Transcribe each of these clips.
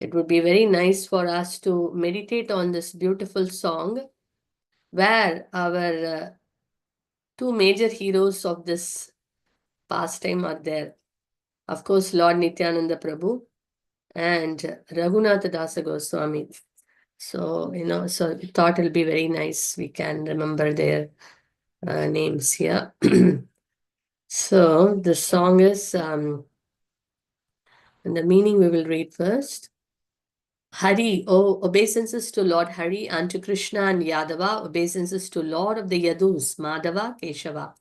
it would be very nice for us to meditate on this beautiful song where our two major heroes of this pastime are there. Of course, Lord Nityananda Prabhu and Raghunatha Dasa Goswami. So, so I thought it'll be very nice. We can remember their names here. So the song is, and the meaning we will read first. Hari, obeisances to Lord Hari and to Krishna and Yadava, obeisances to Lord of the Yadus, Madhava, Keshava.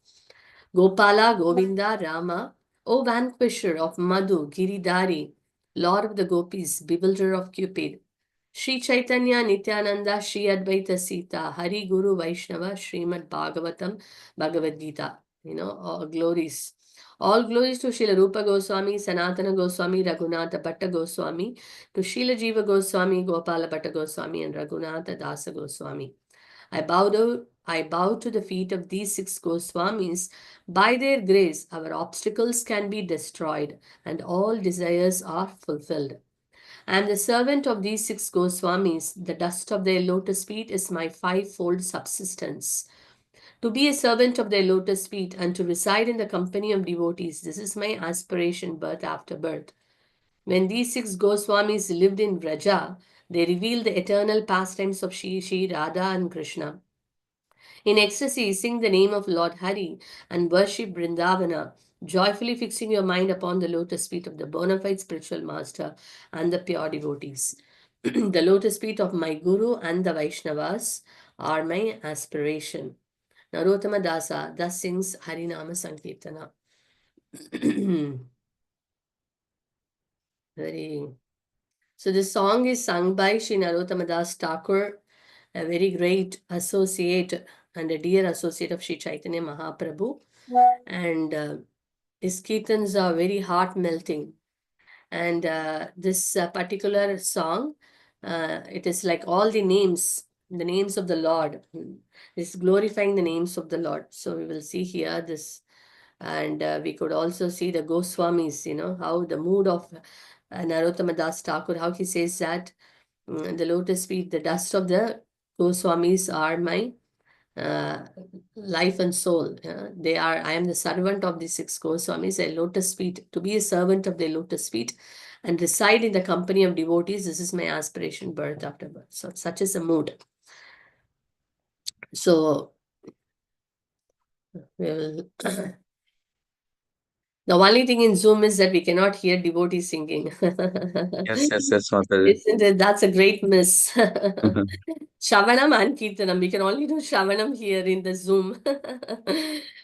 Gopala, Govinda, Rama, O vanquisher of Madhu, Giridhari, Lord of the Gopis, bewilderer of Cupid. Sri Chaitanya, Nityananda, Sri Advaita Sita, Hari Guru Vaishnava, Srimad Bhagavatam, Bhagavad Gita. All glories. All glories to Srila Rupa Goswami, Sanatana Goswami, Raghunatha Bhatta Goswami, to Srila Jiva Goswami, Gopala Bhatta Goswami, and Raghunatha Dasa Goswami. I bow to the feet of these six Goswamis. By their grace, our obstacles can be destroyed and all desires are fulfilled. I am the servant of these six Goswamis. The dust of their lotus feet is my fivefold subsistence. To be a servant of their lotus feet and to reside in the company of devotees, this is my aspiration birth after birth. When these six Goswamis lived in Vraja, they revealed the eternal pastimes of Shri Radha and Krishna. In ecstasy, sing the name of Lord Hari and worship Vrindavana, joyfully fixing your mind upon the lotus feet of the bona fide spiritual master and the pure devotees. The lotus feet of my Guru and the Vaishnavas are my aspiration. Narottama Dasa thus sings Harinama Sankirtana. So this song is sung by Sri Narottama Das Thakur, a very great associate and a dear associate of Sri Chaitanya Mahaprabhu. And his kirtans are very heart-melting. And this particular song, it is like all the names of the Lord. It's glorifying the names of the Lord. So we will see here this, and we could also see the Goswamis, how the mood of Narottama Das Thakur, how he says that the lotus feet, the dust of the Goswamis are my uh, life and soul. I am the servant of the six Goswamis, a lotus feet, to be a servant of the lotus feet and reside in the company of devotees. This is my aspiration, birth after birth. So such is the mood. So we will. The only thing in Zoom is that we cannot hear devotees singing. Yes, Mataji. Isn't it? That's a great miss. Shravanam and Kirtanam. We can only do Shravanam here in the Zoom.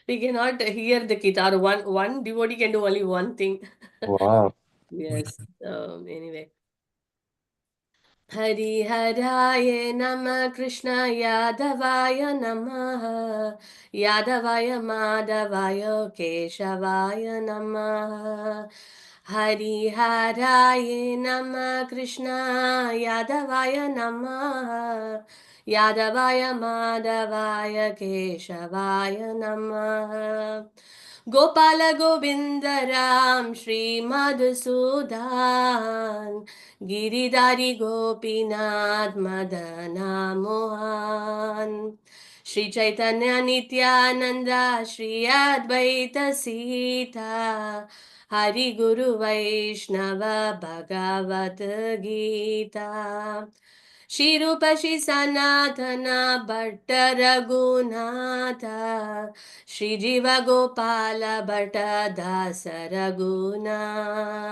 We cannot hear the guitar. One devotee can do only one thing. Wow. Yes. Anyway. Hariharaya Nama Krishna Yadavaya Namaha Yadavaya Madhavaya Keshavaya Namaha Hariharaya Nama Krishna Yadavaya Namaha Yadavaya Madhavaya Keshavaya Namaha Gopala Govinda Ram Shri Madhusudan Giridhari Gopinath Madana Mohan Shri Chaitanya Nityananda Shri Advaita Sita Hari Guru Vaishnava Bhagavat Gita Shri Rupa Shri Sanatana Bhatta Raghunatha Shri Jiva Gopala Bhatta Dasa Raghunath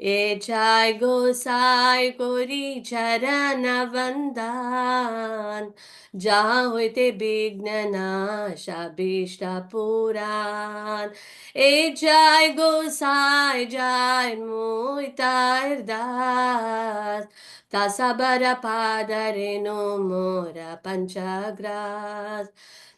Echai Gosai Kori Charana Vandan Jahan hoite Bignana Shabishta Puran Echai Gosai Jai Muitar Das Tasabara Padareno Mora Panchagras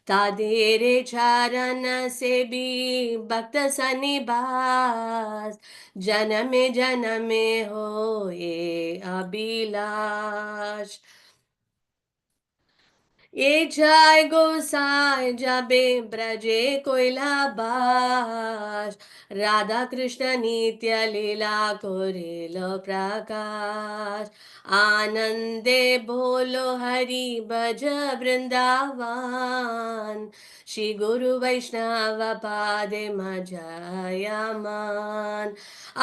Tadere Charana Sebi Bhakta Sanibas Janame Janame Hoye Abhilash ये जय गोसाई जाबे ब्रजे কৈলাবাস राधा कृष्ण नित्य लीला Corel प्रकाश आनंदे बोलो हरि भज वृंदावन श्री गुरु वैष्णव पादे मजयमान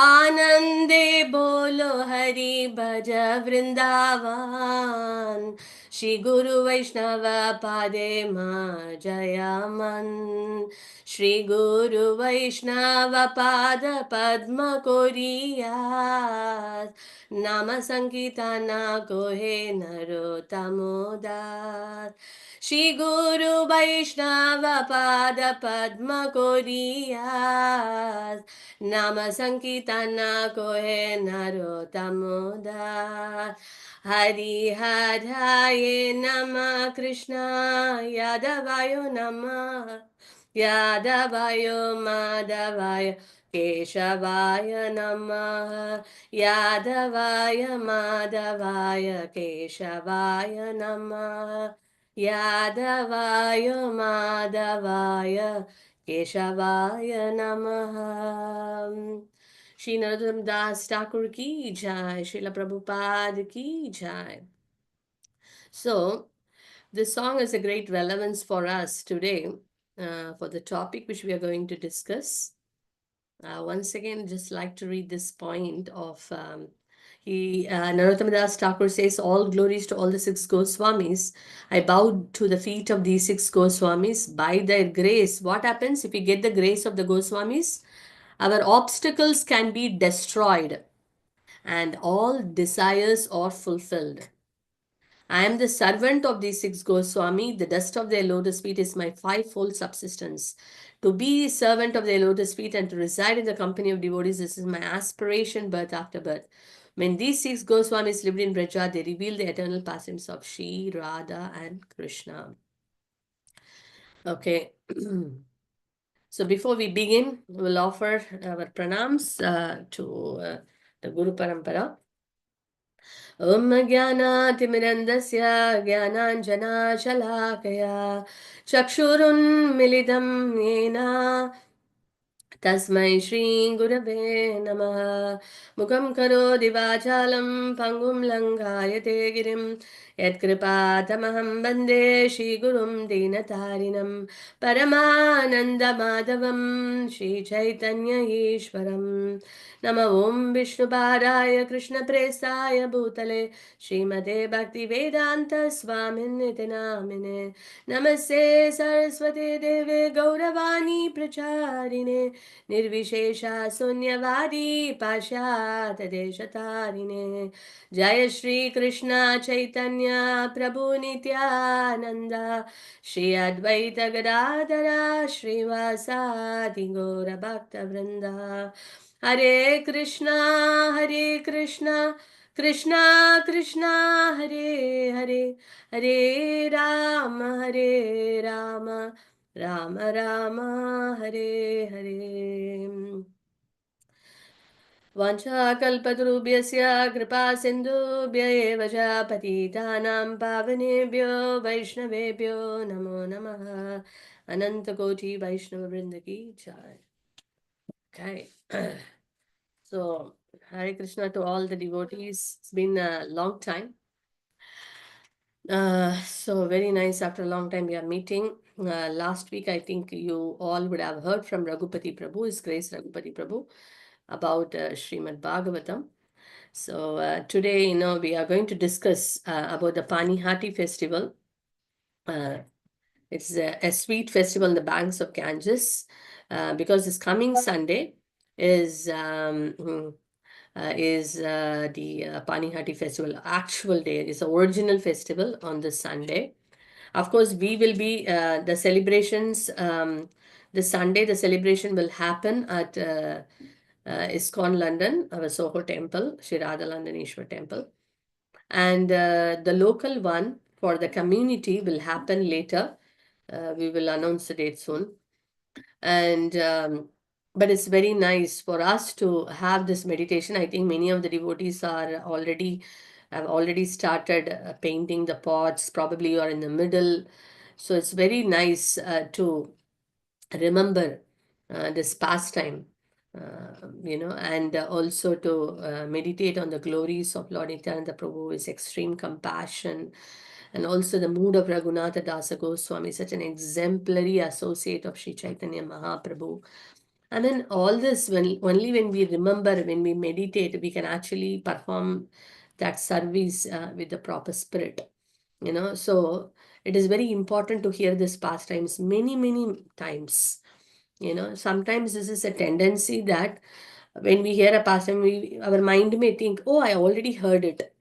आनंदे बोलो हरि भज वृंदावन श्री गुरु वैष्णव पादे जयामन श्री गुरु वैष्णव पाद पद्म कोरिया नाम संकीर्तना कोहे नरोत्तमोदास श्री गुरु वैष्णव पाद पद्म कोरिया नाम संकीर्तना कोहे नरोत्तमोदास हरि हराय नमः कृष्ण यादवाय नमः यादवाय माधवाय केशवाय नमः यादवाय माधवाय केशवाय नमः यादवाय माधवाय केशवाय नमः श्री नरोत्तम दास ठाकुर की जय श्रील प्रभुपाद की जय so this song has a great relevance for us today for the topic which we are going to discuss. Once again, just like to read this point of Narottama Das Thakur says, "All glories to all the six Goswamis. I bow to the feet of these six Goswamis. By their grace, what happens if we get the grace of the Goswamis? Our obstacles can be destroyed, and all desires are fulfilled. I am the servant of these six Goswami. The dust of their lotus feet is my fivefold subsistence. To be servant of their lotus feet and to reside in the company of devotees, this is my aspiration birth after birth. When these six Goswamis lived in Braja, they revealed the eternal pastimes of Shri, Radha, and Krishna." Okay. So before we begin, we'll offer our pranams to the Guru Parampara. ॐ ज्ञानातिमिरन्दस्य ज्ञानाञ्जनाशलाकया चक्षुरुन्मिलितं येन तस्मै श्रीगुरवे नमः मुखं करोति वाचालं पङ्गुं लङ्घायते गिरिं यत्कृपातमहं वन्दे श्रीगुरुं दीनतारिणं परमानन्दमाधवं श्रीचैतन्य ईश्वरं नमः ॐ विष्णुपादाय कृष्णप्रेष्ठाय भूतले श्रीमते भक्तिवेदान्तस्वामिन्निति नामिने नमस्ते सरस्वती देवे गौरवाणी प्रचारिणे निर्विशेषा शून्यवादी पाश्चात्यदेशतारिणे जय श्री कृष्ण चैतन्य प्रभु नित्यानंद श्री अद्वैत गदाधरा श्रीवासादि गौर भक्त वृंदा हरे कृष्णा कृष्णा कृष्णा हरे हरे हरे राम राम राम हरे हरे वाञ्छाकल्पतरुभ्यस्य कृपा सिन्धुभ्य एव च पतितानां पावनेभ्यो वैष्णवेभ्यो नमो नमः अनन्तकोटि वैष्णववृन्द की जय. Okay. So Hare Krishna to all the devotees. It's been a long time. So very nice. After a long time, we are meeting. Last week, I think you all would have heard from Raghupati Prabhu, His Grace Raghupati Prabhu, about Srimad Bhagavatam. So today, we are going to discuss about the Panihati festival. It's a sweet festival on the banks of Ganges, because this coming Sunday is the Panihati festival. Actual day is the original festival on this Sunday. Of course, we will be the celebrations. This Sunday, the celebration will happen at ISKCON London, our Soho temple, Shri Radha Londoneshwar temple. And the local one for the community will happen later. We will announce the date soon. And but it's very nice for us to have this meditation. I think many of the devotees are already I've already started painting the pots. Probably you are in the middle. So it's very nice to remember this pastime, and also to meditate on the glories of Lord Nityananda Prabhu, his extreme compassion, and also the mood of Raghunatha Dasa Goswami, such an exemplary associate of Sri Chaitanya Mahaprabhu. And then all this, when only when we remember, when we meditate, we can actually perform that service with the proper spirit. So it is very important to hear this pastimes many, many times. Sometimes this is a tendency that when we hear a pastime, our mind may think, oh, I already heard it.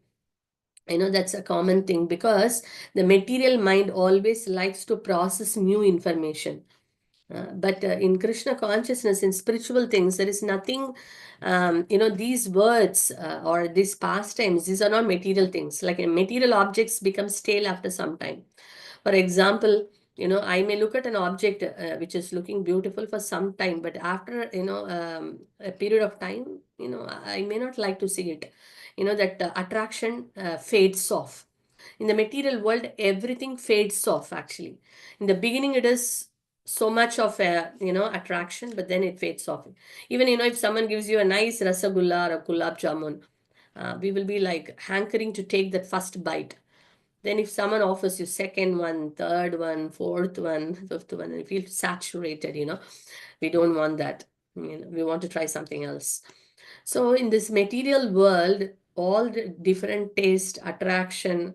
That's a common thing because the material mind always likes to process new information. But in Krishna consciousness, in spiritual things, there is nothing, these words or these pastimes, these are not material things. Like material objects become stale after some time. For example, I may look at an object which is looking beautiful for some time, but after, a period of time, I may not like to see it. That attraction fades off. In the material world, everything fades off actually. In the beginning, it is so much of a, attraction, but then it fades off. Even, if someone gives you a nice rasagulla or a gulab jamun, we will be like hankering to take that first bite. Then if someone offers you second one, third one, fourth one, fifth one, and you feel saturated, we don't want that. We want to try something else. So in this material world, all the different taste, attraction,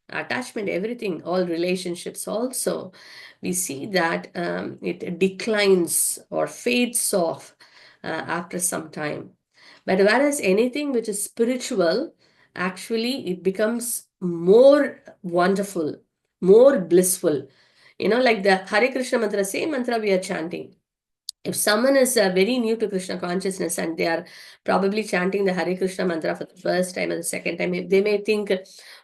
attachment, everything, all relationships also, we see that it declines or fades off after some time. But whereas anything which is spiritual, actually it becomes more wonderful, more blissful. Like the Hare Krishna mantra, same mantra we are chanting. If someone is very new to Krishna consciousness and they are probably chanting the Hare Krishna mantra for the first time or the second time, they may think,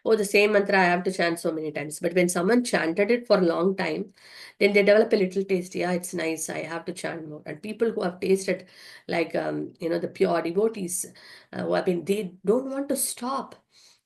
oh, the same mantra I have to chant so many times. But when someone chanted it for a long time, then they develop a little taste. Yeah, it's nice. I have to chant more. And people who have tasted, like, the pure devotees who have been, they don't want to stop.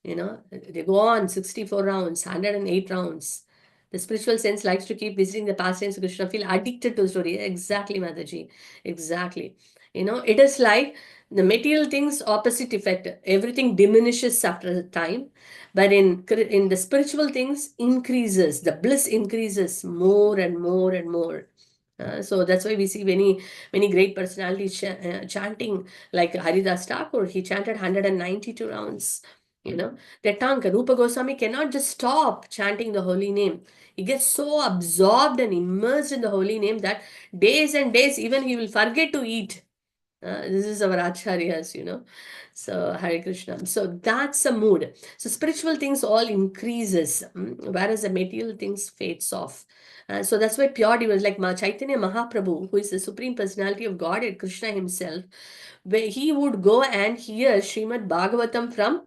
They go on 64 rounds, 108 rounds. The spiritual sense likes to keep visiting the pastimes of Krishna, feel addicted to the story. Exactly, Mataji. Exactly. It is like the material things, opposite effect. Everything diminishes after a time. But in the spiritual things, increases. The bliss increases more and more and more. So that's why we see many great personalities chanting, like Haridas Thakur. He chanted 192 rounds. Their tongue, Rupa Goswami cannot just stop chanting the holy name. He gets so absorbed and immersed in the holy name that days and days, even he will forget to eat. This is our acharyas, So Hare Krishna. So that's a mood. So spiritual things all increases, whereas the material things fades off. So that's why pure devotees like Chaitanya Mahaprabhu, who is the supreme personality of Godhead, Krishna himself, where he would go and hear Srimad Bhagavatam from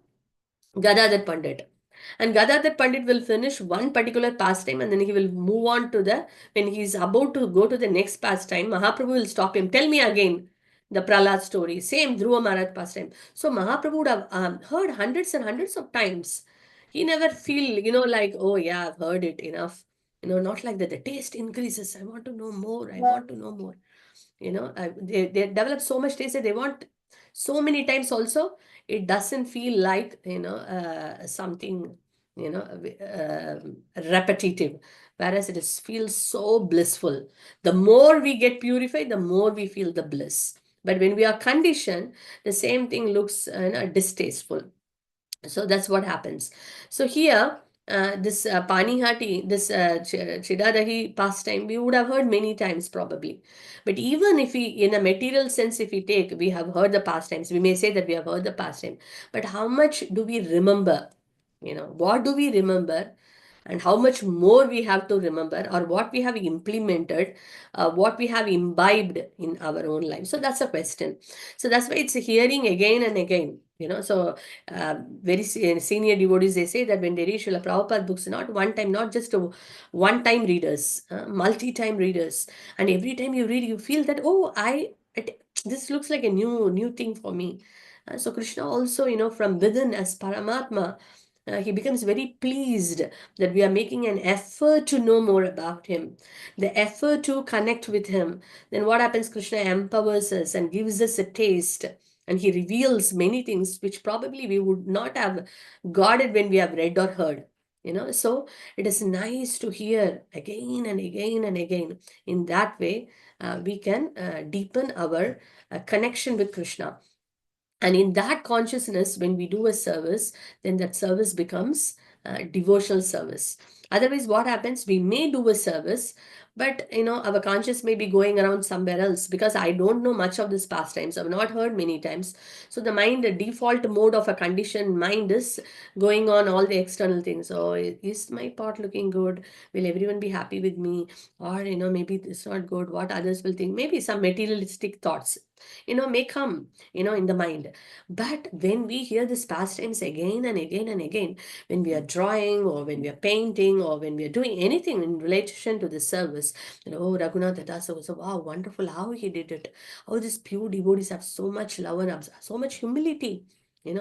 Gadadhar Pandit. And Gadadhar Pandit will finish one particular pastime and then he will move on to when he's about to go to the next pastime, Mahaprabhu will stop him. Tell me again the Prahlad story. Same Dhruva Maharaj pastime. So Mahaprabhu would have heard hundreds and hundreds of times. He never feel, like, oh yeah, I've heard it enough. Not like that. The taste increases. I want to know more. I want to know more. They develop so much taste that they want so many times also. It doesn't feel like something repetitive, whereas feels so blissful. The more we get purified, the more we feel the bliss. But when we are conditioned, the same thing looks distasteful. So that's what happens. So here, this Panihati, this Chidadahi pastime, we would have heard many times probably. But even if we, in a material sense, if we take, we have heard the pastimes, we may say that we have heard the pastime. But how much do we remember? What do we remember? And how much more we have to remember, or what we have implemented, what we have imbibed in our own life. So that's a question. So that's why it's hearing again and again. So very senior devotees, they say that when they read Srila Prabhupada books, not one time, not just a one-time readers, multi-time readers, and every time you read, you feel that, oh, this looks like a new thing for me. So Krishna also, from within as Paramatma, he becomes very pleased that we are making an effort to know more about him, the effort to connect with him. Then what happens? Krishna empowers us and gives us a taste, and he reveals many things which probably we would not have got it when we have read or heard. So it is nice to hear again and again and again. In that way, we can deepen our connection with Krishna. And in that consciousness, when we do a service, then that service becomes devotional service. Otherwise, what happens? We may do a service, but our conscious may be going around somewhere else, because I don't know much of this pastimes. I've not heard many times. So the mind, the default mode of a conditioned mind is going on all the external things. Oh, is my pot looking good? Will everyone be happy with me? Or maybe it's not good. What others will think? Maybe some materialistic thoughts may come in the mind. But when we hear this pastimes again and again and again, when we are drawing or when we are painting or when we are doing anything in relation to the service, oh, Raghunath Dasa was, wow, wonderful how he did it. Oh, these pure devotees have so much love and so much humility.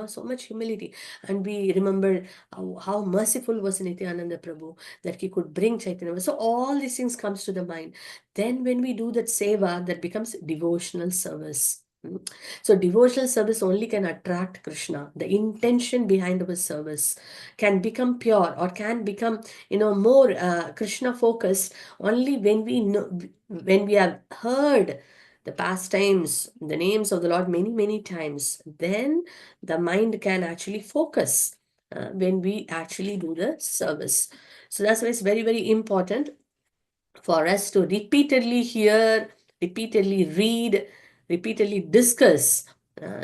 So much humility. And we remember how merciful was Nityananda Prabhu, that he could bring Chaitanya. So all these things comes to the mind. Then when we do that seva, that becomes devotional service. So devotional service only can attract Krishna. The intention behind our service can become pure, or can become, more Krishna focused, only when we know, when we have heard the pastimes, the names of the Lord many, many times. Then the mind can actually focus when we actually do the service. So that's why it's very, very important for us to repeatedly hear, repeatedly read, repeatedly discuss.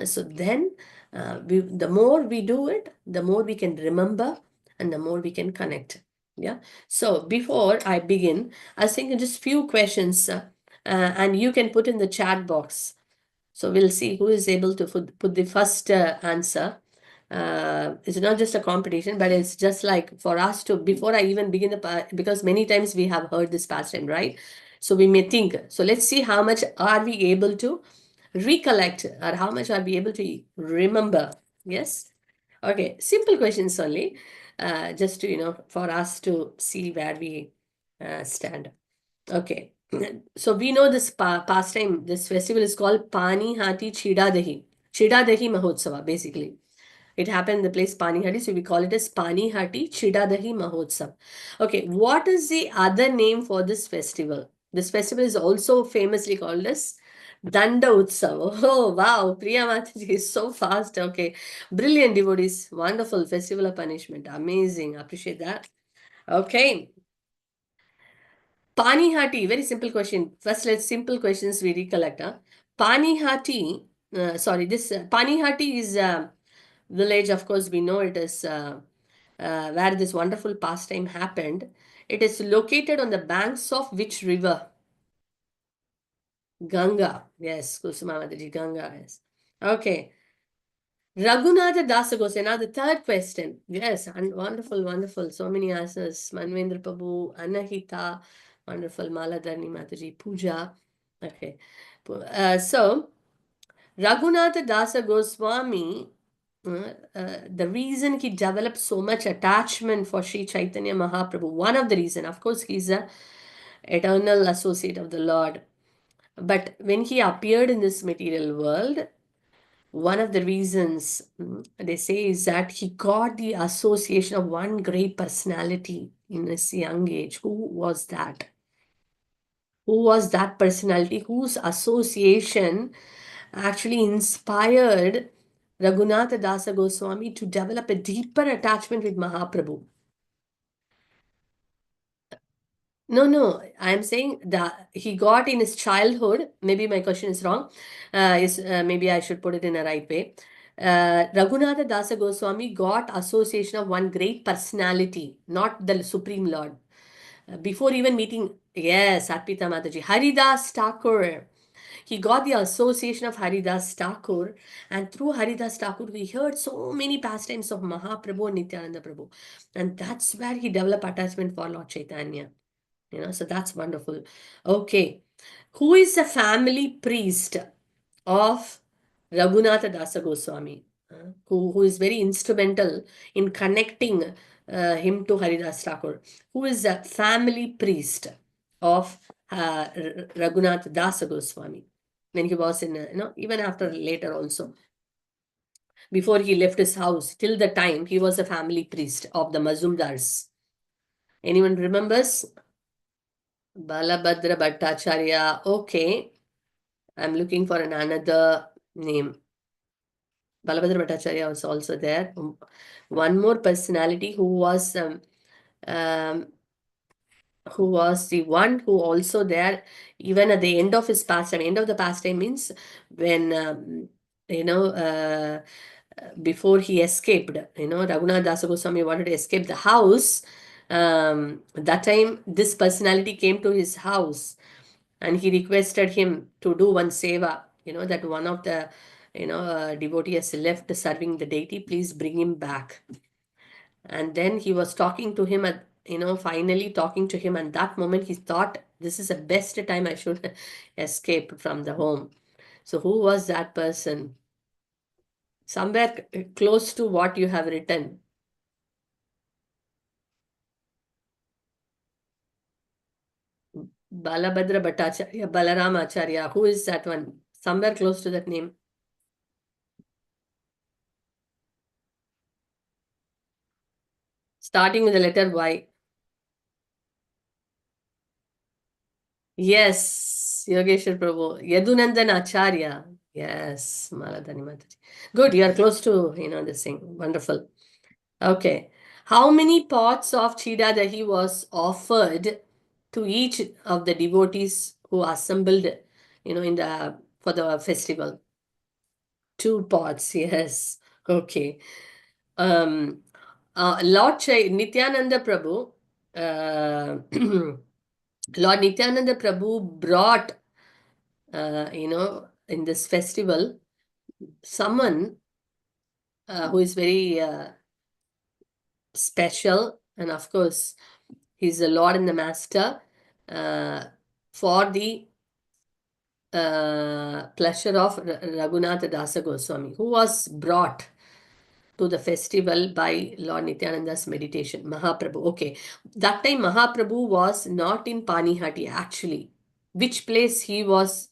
So then, the more we do it, the more we can remember and the more we can connect. Yeah. So before I begin, I was thinking just few questions, and you can put in the chat box. So we'll see who is able to put the first answer. It's not just a competition, but it's just like for us to, before I even begin because many times we have heard this pastime, right? So we may think, so let's see how much are we able to recollect, or how much are we able to remember. Yes. Okay. Simple questions only, just to, for us to see where we stand. Okay. So we know this pastime, this festival is called Pani Hati Chidadahi. Chidadahi Mahotsava, basically. It happened in the place Panihati, so we call it as Panihati Chidadahi Mahotsav. Okay, what is the other name for this festival? This festival is also famously called as Danda Utsav. Oh, wow, Priya Mataji is so fast. Okay, brilliant devotees. Wonderful festival of punishment. Amazing. Appreciate that. Okay, Panihati, very simple question. First, let's simple questions we recollect. Huh? Panihati, this Panihati is a village, of course, we know it is where this wonderful pastime happened. It is located on the banks of which river? Ganga. Yes, Kusuma Mataji, Ganga. Yes. Okay. Raghunatha Dasagose. Now the third question. Yes, and wonderful, wonderful. So many answers. Manvendra Prabhu, Anahita, wonderful. Maladharni Mataji, Puja. Okay. So, Raghunatha Dasa Goswami, the reason he developed so much attachment for Sri Chaitanya Mahaprabhu, one of the reason, of course, he's a eternal associate of the Lord. But when he appeared in this material world, one of the reasons they say is that he got the association of one great personality in his young age. Who was that? Who was that personality whose association actually inspired Raghunatha Dasa Goswami to develop a deeper attachment with Mahaprabhu? No, no, I'm saying that he got in his childhood. Maybe my question is wrong. Maybe I should put it in a right way. Raghunatha Dasa Goswami got association of one great personality, not the Supreme Lord. Before even meeting, yes, Arpita Mataji, Haridas Thakur. He got the association of Haridas Thakur, and through Haridas Thakur, he heard so many pastimes of Mahaprabhu and Nityananda Prabhu. And that's where he developed attachment for Lord Chaitanya. So that's wonderful. Okay. Who is the family priest of Raghunatha Dasa Goswami, who is very instrumental in connecting him to Haridas Thakur, who is a family priest of Raghunath Dasa Goswami when he was in, even after later also. Before he left his house, till the time he was a family priest of the Mazumdars. Anyone remembers? Balabhadra Bhattacharya. Okay, I'm looking for another name. Balabhadra Bhattacharya was also there. One more personality um, who was the one who also there even at the end of his pastime. End of the pastime means when you know before he escaped. Raghunath Dasa Goswami wanted to escape the house. That time this personality came to his house and he requested him to do one seva. That one of the devotee has left serving the deity, please bring him back. And then he was talking to him at finally talking to him, and that moment he thought, this is the best time I should escape from the home. So who was that person? Somewhere close to what you have written. Balabhadra Bhattacharya, Balaram Acharya. Who is that one? Somewhere close to that name. Starting with the letter Y. Yes, Yogeshwar Prabhu. Yadunandan Acharya. Yes, Maladhani Mataji. Good, you are close to, this thing. Wonderful. Okay. How many pots of Chida Dahi was offered to each of the devotees who assembled, for the festival? 2 pots, yes. Okay. Um, Nityananda Prabhu, Lord Nityananda Prabhu brought, in this festival, someone who is very special, and of course, he's the Lord and the Master for the pleasure of Raghunath Dasa Goswami, who was brought to the festival by Lord Nityananda's meditation, Mahaprabhu. Okay, that time Mahaprabhu was not in Panihati actually. Which place he was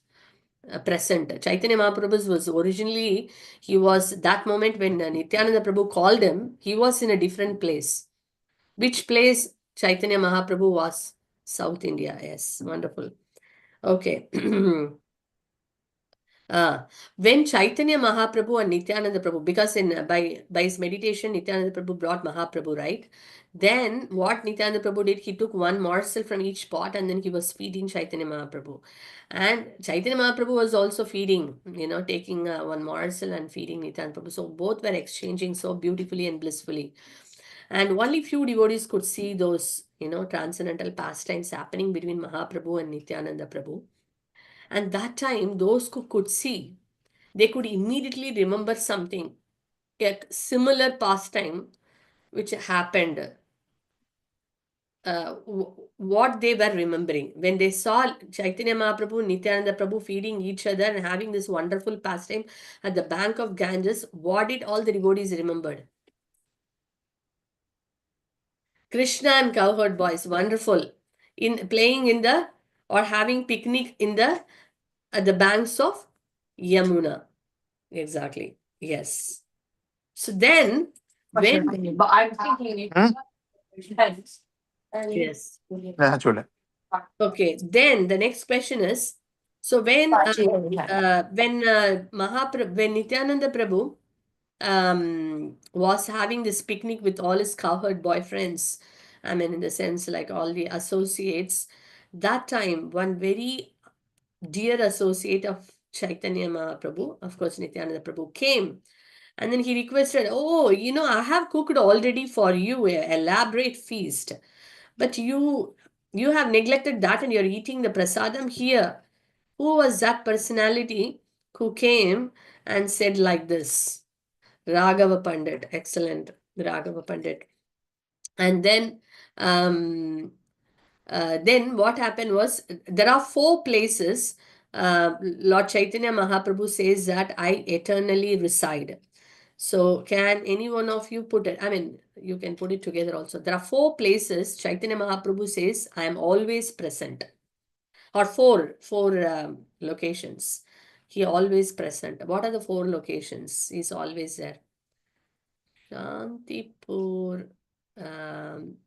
present? Chaitanya Mahaprabhu was originally, he was that moment when Nityananda Prabhu called him, he was in a different place. Which place Chaitanya Mahaprabhu was? South India. Yes, wonderful. Okay. When Chaitanya Mahaprabhu and Nityananda Prabhu, because by his meditation, Nityananda Prabhu brought Mahaprabhu, right? Then what Nityananda Prabhu did, he took one morsel from each pot and then he was feeding Chaitanya Mahaprabhu. And Chaitanya Mahaprabhu was also feeding, taking one morsel and feeding Nityananda Prabhu. So both were exchanging so beautifully and blissfully. And only few devotees could see those, transcendental pastimes happening between Mahaprabhu and Nityananda Prabhu. And that time, those who could see, they could immediately remember something, a similar pastime which happened. What they were remembering when they saw Chaitanya Mahaprabhu, Nityananda Prabhu feeding each other and having this wonderful pastime at the bank of Ganges, what did all the devotees remembered? Krishna and cowherd boys, wonderful. In playing in the or having picnic in the at the banks of Yamuna. Exactly. Yes. So then when But I'm thinking yes. Naturally. Okay. Then the next question is, so when Nityananda Prabhu was having this picnic with all his cowherd boyfriends, I mean, in the sense like all the associates, that time one very dear associate of Chaitanya Mahaprabhu, of course, Nityananda Prabhu came. And then he requested, oh, I have cooked already for you a elaborate feast. But you have neglected that and you're eating the prasadam here. Who was that personality who came and said like this? Raghava Pandit. Excellent. Raghava Pandit. And then what happened was there are 4 places Lord Chaitanya Mahaprabhu says that I eternally reside. So can any one of you put it? I mean, you can put it together also. There are four places Chaitanya Mahaprabhu says I am always present, or four locations. He always present. What are the four locations? He's always there. Shantipur. Um,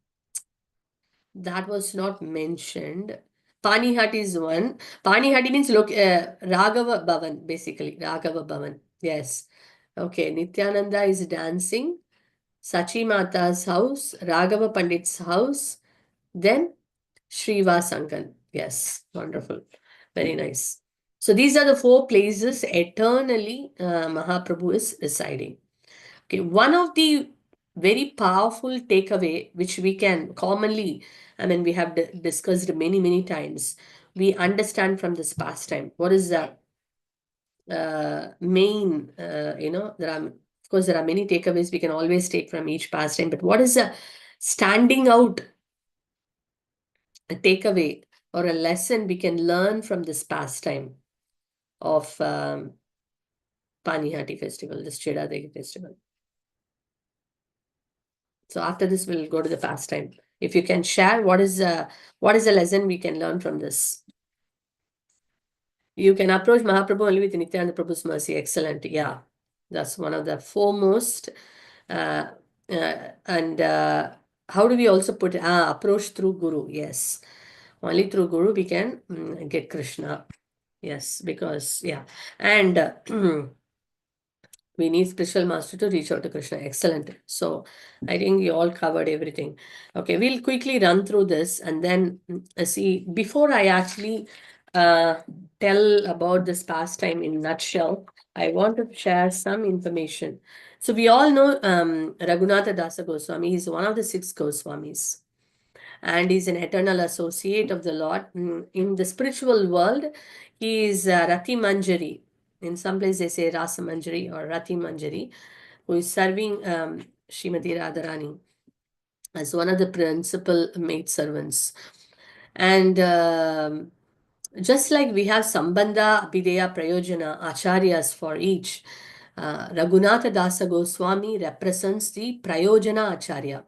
that was not mentioned. Panihat is one. Panihat means look, Raghava Bhavan, basically. Raghava Bhavan. Yes. Okay. Nityananda is dancing. Sachi Mata's house. Raghava Pandit's house. Then Srivasangan. Yes. Wonderful. Very nice. So these are the four places eternally Mahaprabhu is residing. Okay, one of the very powerful takeaway which we can commonly, I mean, we have discussed many, many times, we understand from this pastime. What is the main, there are, of course, there are many takeaways we can always take from each pastime, but what is the standing out a takeaway or a lesson we can learn from this pastime of Panihati festival, this Chedadegi festival? So after this, we'll go to the pastime. If you can share, what is the lesson we can learn from this? You can approach Mahaprabhu only with Nityananda Prabhu's mercy. Excellent. Yeah, that's one of the foremost. Uh, and how do we also put approach through Guru? Yes, only through Guru we can get Krishna. Yes, because yeah, and we need spiritual master to reach out to Krishna. Excellent. So I think you all covered everything. Okay, we'll quickly run through this and then see. Before I actually uh, tell about this pastime in nutshell, I want to share some information. So we all know Raghunatha Dasa Goswami. He's one of the six Goswamis and he's an eternal associate of the Lord. In the spiritual world, he is Rati Manjari. In some places, they say Rasa Manjari or Rati Manjari, who is serving Srimati Radharani as one of the principal maid servants. And just like we have Sambandha, Abhideya, Prayojana, Acharyas for each, Raghunatha Dasa Goswami represents the Prayojana Acharya.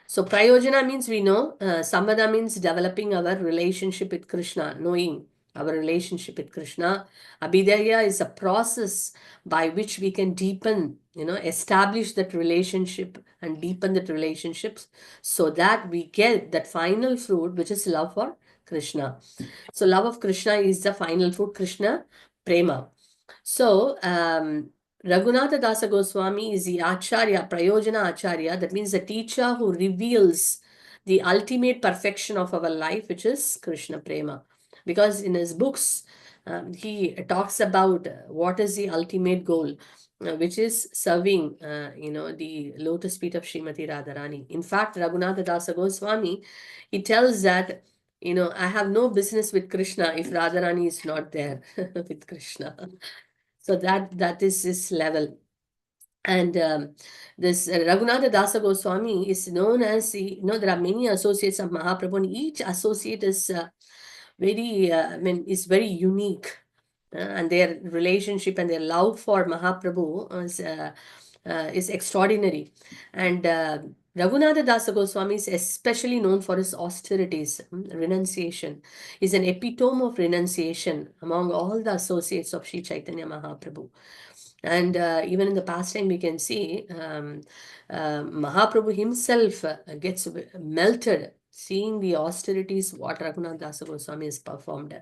So prayojana means we know, sambandha means developing our relationship with Krishna, knowing our relationship with Krishna. Abhidaya is a process by which we can deepen, establish that relationship and deepen that relationships so that we get that final fruit, which is love for Krishna. So love of Krishna is the final fruit, Krishna Prema. So, Raghunatha Dasa Goswami is the Acharya, Prayojana Acharya. That means the teacher who reveals the ultimate perfection of our life, which is Krishna Prema. Because in his books, he talks about what is the ultimate goal, which is serving, the lotus feet of Srimati Radharani. In fact, Raghunatha Dasa Goswami, he tells that, I have no business with Krishna if Radharani is not there with Krishna. So that is his level. And this Raghunatha Dasa Goswami is known as, there are many associates of Mahaprabhu, and each associate is is very unique. And their relationship and their love for Mahaprabhu is extraordinary. And Raghunatha Dasa Goswami is especially known for his austerities, renunciation. Is an epitome of renunciation among all the associates of Sri Chaitanya Mahaprabhu. And even in the pastime, we can see Mahaprabhu himself gets melted seeing the austerities what Raghunatha Dasa Goswami has performed.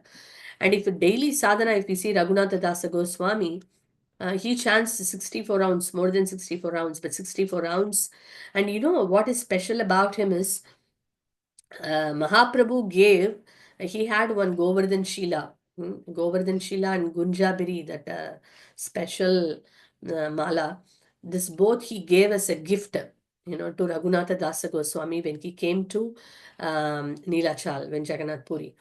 And if daily sadhana, if we see Raghunatha Dasa Goswami, he chants 64 rounds, more than 64 rounds, but 64 rounds. And what is special about him is Mahaprabhu gave, he had one Govardhan Shila, Govardhan Shila and Gunjabiri, that special mala. This both he gave as a gift, to Raghunatha Dasa Goswami when he came to Nilachal, when Jagannath Puri.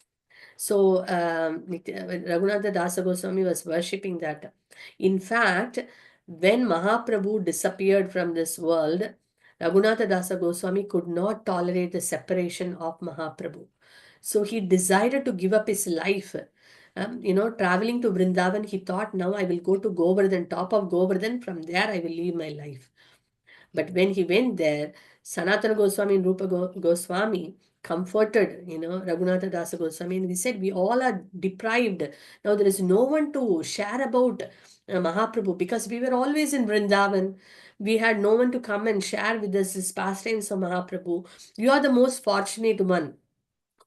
So Raghunatha Dasa Goswami was worshipping that. In fact, when Mahaprabhu disappeared from this world, Raghunatha Dasa Goswami could not tolerate the separation of Mahaprabhu. So he decided to give up his life traveling to Vrindavan, he thought, now I will go to Govardhan, top of Govardhan. From there, I will live my life. But when he went there, Sanatana Goswami and Rupa Goswami comforted, Raghunatha Dasa Goswami, and he said, we all are deprived. Now there is no one to share about Mahaprabhu, because we were always in Vrindavan. We had no one to come and share with us his pastimes of Mahaprabhu. You are the most fortunate one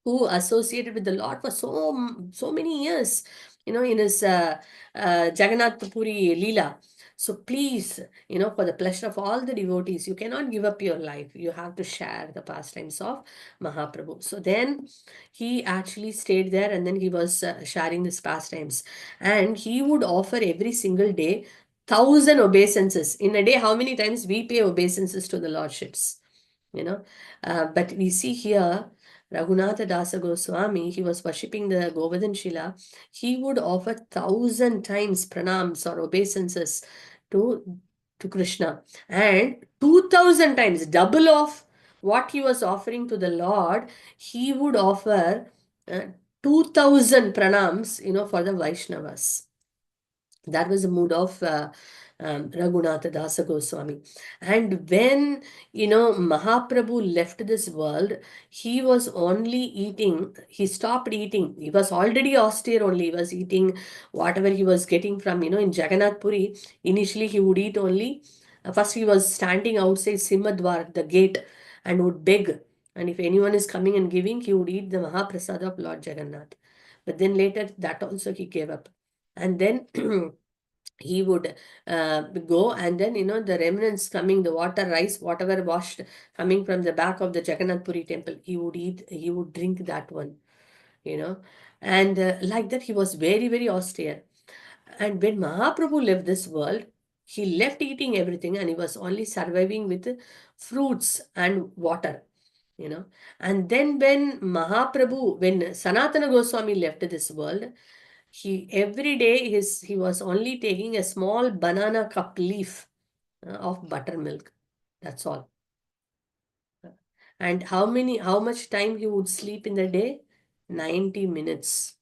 who associated with the Lord for so many years, in his Jagannath Puri Leela. So please, for the pleasure of all the devotees, you cannot give up your life. You have to share the pastimes of Mahaprabhu. So then he actually stayed there, and then he was sharing his pastimes. And he would offer every single day 1,000 obeisances. In a day, how many times we pay obeisances to the Lordships? You know, but we see here Raghunatha Dasa Goswami, he was worshipping the Govardhan Shila. He would offer 1,000 times pranams or obeisances to, to Krishna, and 2,000 times, double of what he was offering to the Lord, he would offer 2,000 pranams, for the Vaishnavas. That was the mood of Raghunatha Dasa Goswami. And when, Mahaprabhu left this world, he was only eating, he stopped eating. He was already austere only. He was eating whatever he was getting from, in Jagannath Puri. Initially, he would eat only, first he was standing outside Simhadwar, the gate, and would beg. And if anyone is coming and giving, he would eat the Mahaprasad of Lord Jagannath. But then later, that also he gave up. And then he would go, and then the remnants coming, the water rice, whatever washed coming from the back of the Jagannath Puri temple, he would eat, he would drink that one, and like that he was very, very austere. And when Mahaprabhu left this world, he left eating everything, and he was only surviving with fruits and water. And then when Sanatana Goswami left this world, he every day he was only taking a small banana cup leaf of buttermilk. That's all. And how much time he would sleep in the day? 90 minutes.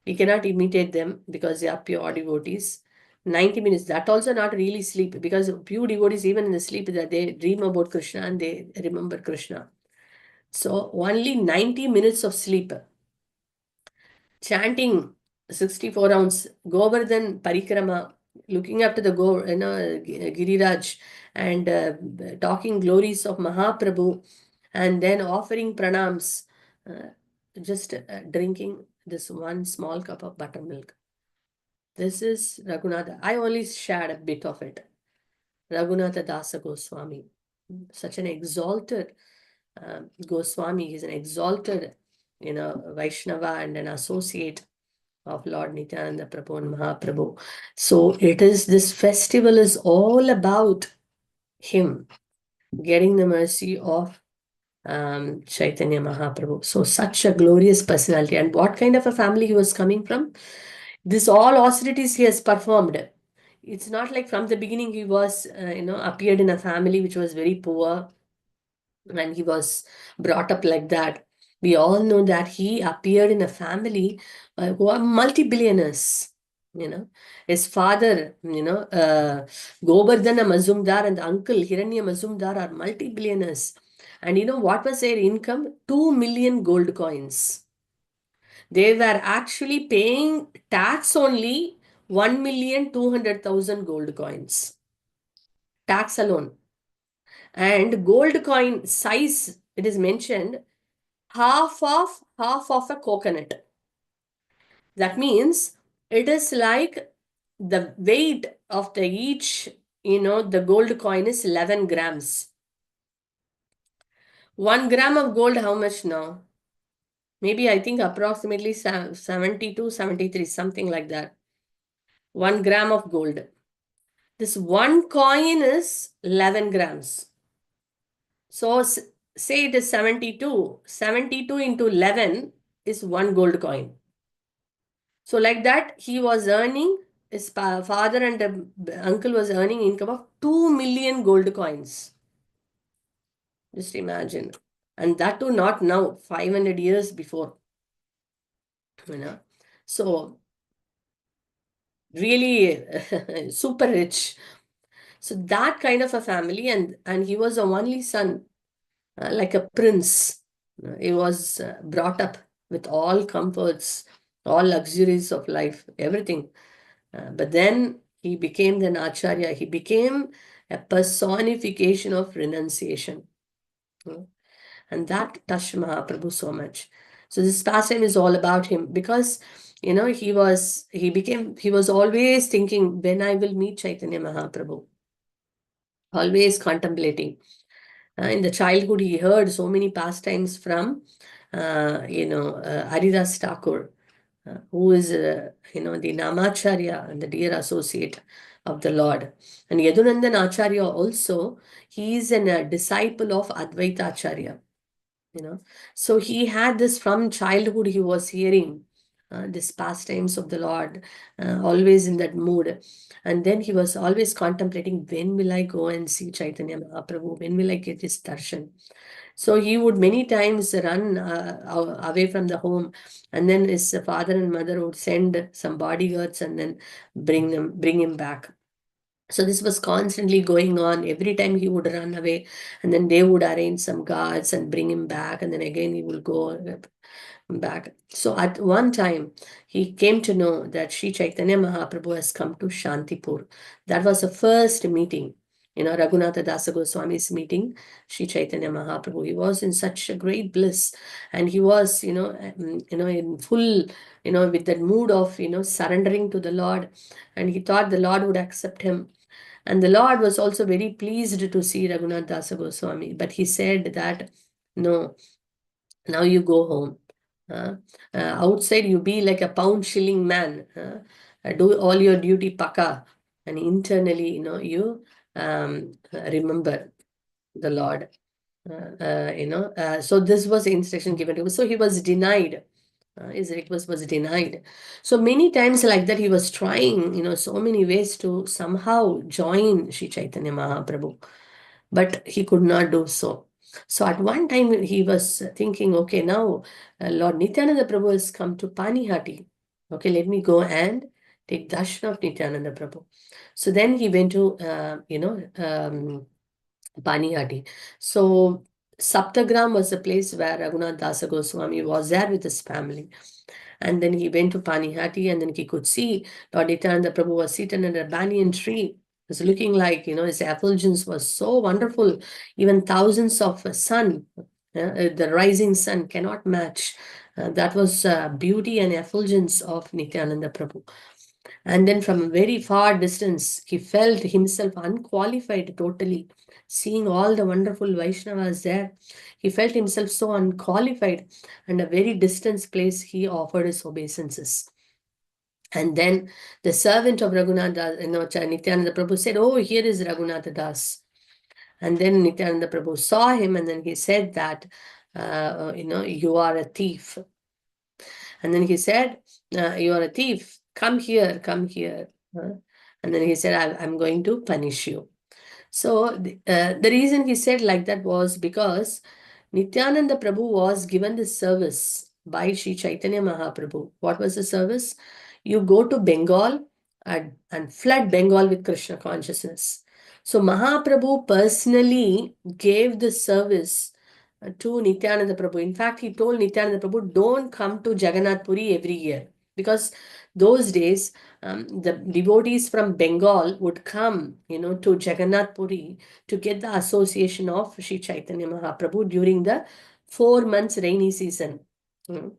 We cannot imitate them because they are pure devotees. 90 minutes, that also not really sleep, because pure devotees, even in the sleep, that they dream about Krishna and they remember Krishna. So only 90 minutes of sleep. Chanting 64 rounds, Govardhan Parikrama, looking up to the Giriraj, and talking glories of Mahaprabhu, and then offering pranams, just drinking this one small cup of buttermilk. This is Raghunatha. I only shared a bit of it. Raghunatha Dasa Goswami, such an exalted Goswami. He's an exalted, Vaishnava and an associate of Lord Nityananda Prabhu and Mahaprabhu. So this festival is all about him getting the mercy of Chaitanya Mahaprabhu. So such a glorious personality. And what kind of a family he was coming from? This all austerities he has performed. It's not like from the beginning he was, appeared in a family which was very poor, and he was brought up like that. We all know that he appeared in a family who are multi-billionaires. His father, Govardhana Mazumdar, and the uncle Hiranya Mazumdar are multi-billionaires. And what was their income? 2 million gold coins. They were actually paying tax only 1,200,000 gold coins. Tax alone. And gold coin size, it is mentioned, half of a coconut. That means it is like the weight of the gold coin is 11 grams. 1 gram of gold, how much now? Maybe I think approximately 72, 73, something like that. 1 gram of gold. This one coin is 11 grams. So say it is 72. 72 into 11 is one gold coin. So like that, he was earning, his father and the uncle was earning income of 2 million gold coins. Just imagine. And that too not now, 500 years before. you know. So really super rich. So that kind of a family, and he was a only son, like a prince. He was brought up with all comforts, all luxuries of life, everything. But then he became an acharya. He became a personification of renunciation. Uh, and that touched Mahaprabhu so much. So this pastime is all about him, because he was always thinking, when I will meet Chaitanya Mahaprabhu, always contemplating. In the childhood, he heard so many pastimes from Haridas Thakur, who is the Namacharya and the dear associate of the Lord. And Yadunandan Acharya also, he is a disciple of Advaita Acharya. So he had this from childhood. He was hearing this pastimes of the Lord, always in that mood. And then he was always contemplating, when will I go and see Chaitanya Mahaprabhu? When will I get his darshan? So he would many times run away from the home, and then his father and mother would send some bodyguards and then bring him back. So this was constantly going on. Every time he would run away, and then they would arrange some guards and bring him back, and then again he will go back. So at one time, he came to know that Sri Chaitanya Mahaprabhu has come to Shantipur. That was the first meeting. Raghunatha Dasa Goswami's meeting, Sri Chaitanya Mahaprabhu. He was in such a great bliss, and he was, in full, with that mood of, surrendering to the Lord, and he thought the Lord would accept him. And the Lord was also very pleased to see Raghunath Dasa Goswami, but he said that, no, now you go home. Outside, you be like a pound shilling man. Do all your duty paka. And internally, you remember the Lord. So this was the instruction given to him. So he was denied. His request was denied. So many times like that, he was trying, so many ways to somehow join Sri Chaitanya Mahaprabhu, but he could not do so. So at one time he was thinking, okay, now Lord Nityananda Prabhu has come to Panihati. Okay, let me go and take darshan of Nityananda Prabhu. So then he went to, Panihati. So Saptagram was the place where Raghunath Dasa Goswami was there with his family. And then he went to Panihati, and then he could see Lord Nityananda Prabhu was seated under a banyan tree. It was looking like, his effulgence was so wonderful. Even thousands of sun, the rising sun cannot match. That was beauty and effulgence of Nityananda Prabhu. And then from a very far distance, he felt himself unqualified totally. Seeing all the wonderful Vaishnavas there, he felt himself so unqualified, and a very distant place he offered his obeisances. And then the servant of Raghunath Das, Nityananda Prabhu said, "Oh, here is Raghunath Das." And then Nityananda Prabhu saw him, and then he said that, you are a thief. And then he said, you are a thief. Come here, come here. And then he said, I'm going to punish you. So the reason he said like that was because Nityananda Prabhu was given this service by Sri Chaitanya Mahaprabhu. What was the service? You go to Bengal and flood Bengal with Krishna consciousness. So Mahaprabhu personally gave the service to Nityananda Prabhu. In fact, he told Nityananda Prabhu, don't come to Jagannath Puri every year, because those days the devotees from Bengal would come, to Jagannath Puri to get the association of Sri Chaitanya Mahaprabhu during the 4 months rainy season. Mm.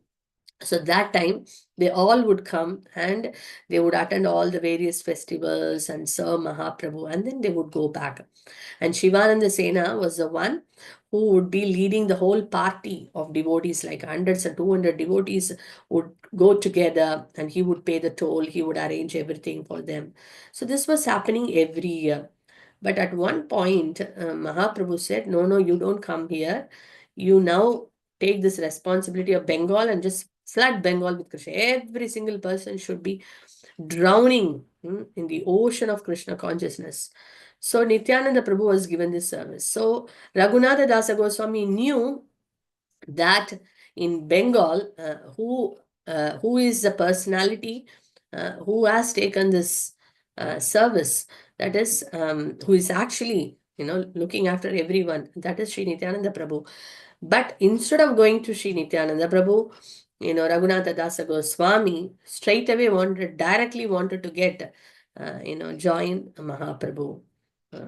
So that time they all would come, and they would attend all the various festivals and serve Mahaprabhu, and then they would go back. And Shivananda Sena was the one who would be leading the whole party of devotees, like hundreds and 200 devotees would go together, and he would pay the toll, he would arrange everything for them. So this was happening every year. But at one point, Mahaprabhu said, no, no, you don't come here. You now take this responsibility of Bengal and just flood Bengal with Krishna. Every single person should be drowning in the ocean of Krishna consciousness. So Nityananda Prabhu was given this service. So Raghunatha Dasa Goswami knew that in Bengal, who who is the personality who has taken this service, that is, who is actually, looking after everyone, that is Sri Nityananda Prabhu. But instead of going to Sri Nityananda Prabhu, Raghunatha Dasa Goswami straight away directly wanted to get, join Mahaprabhu.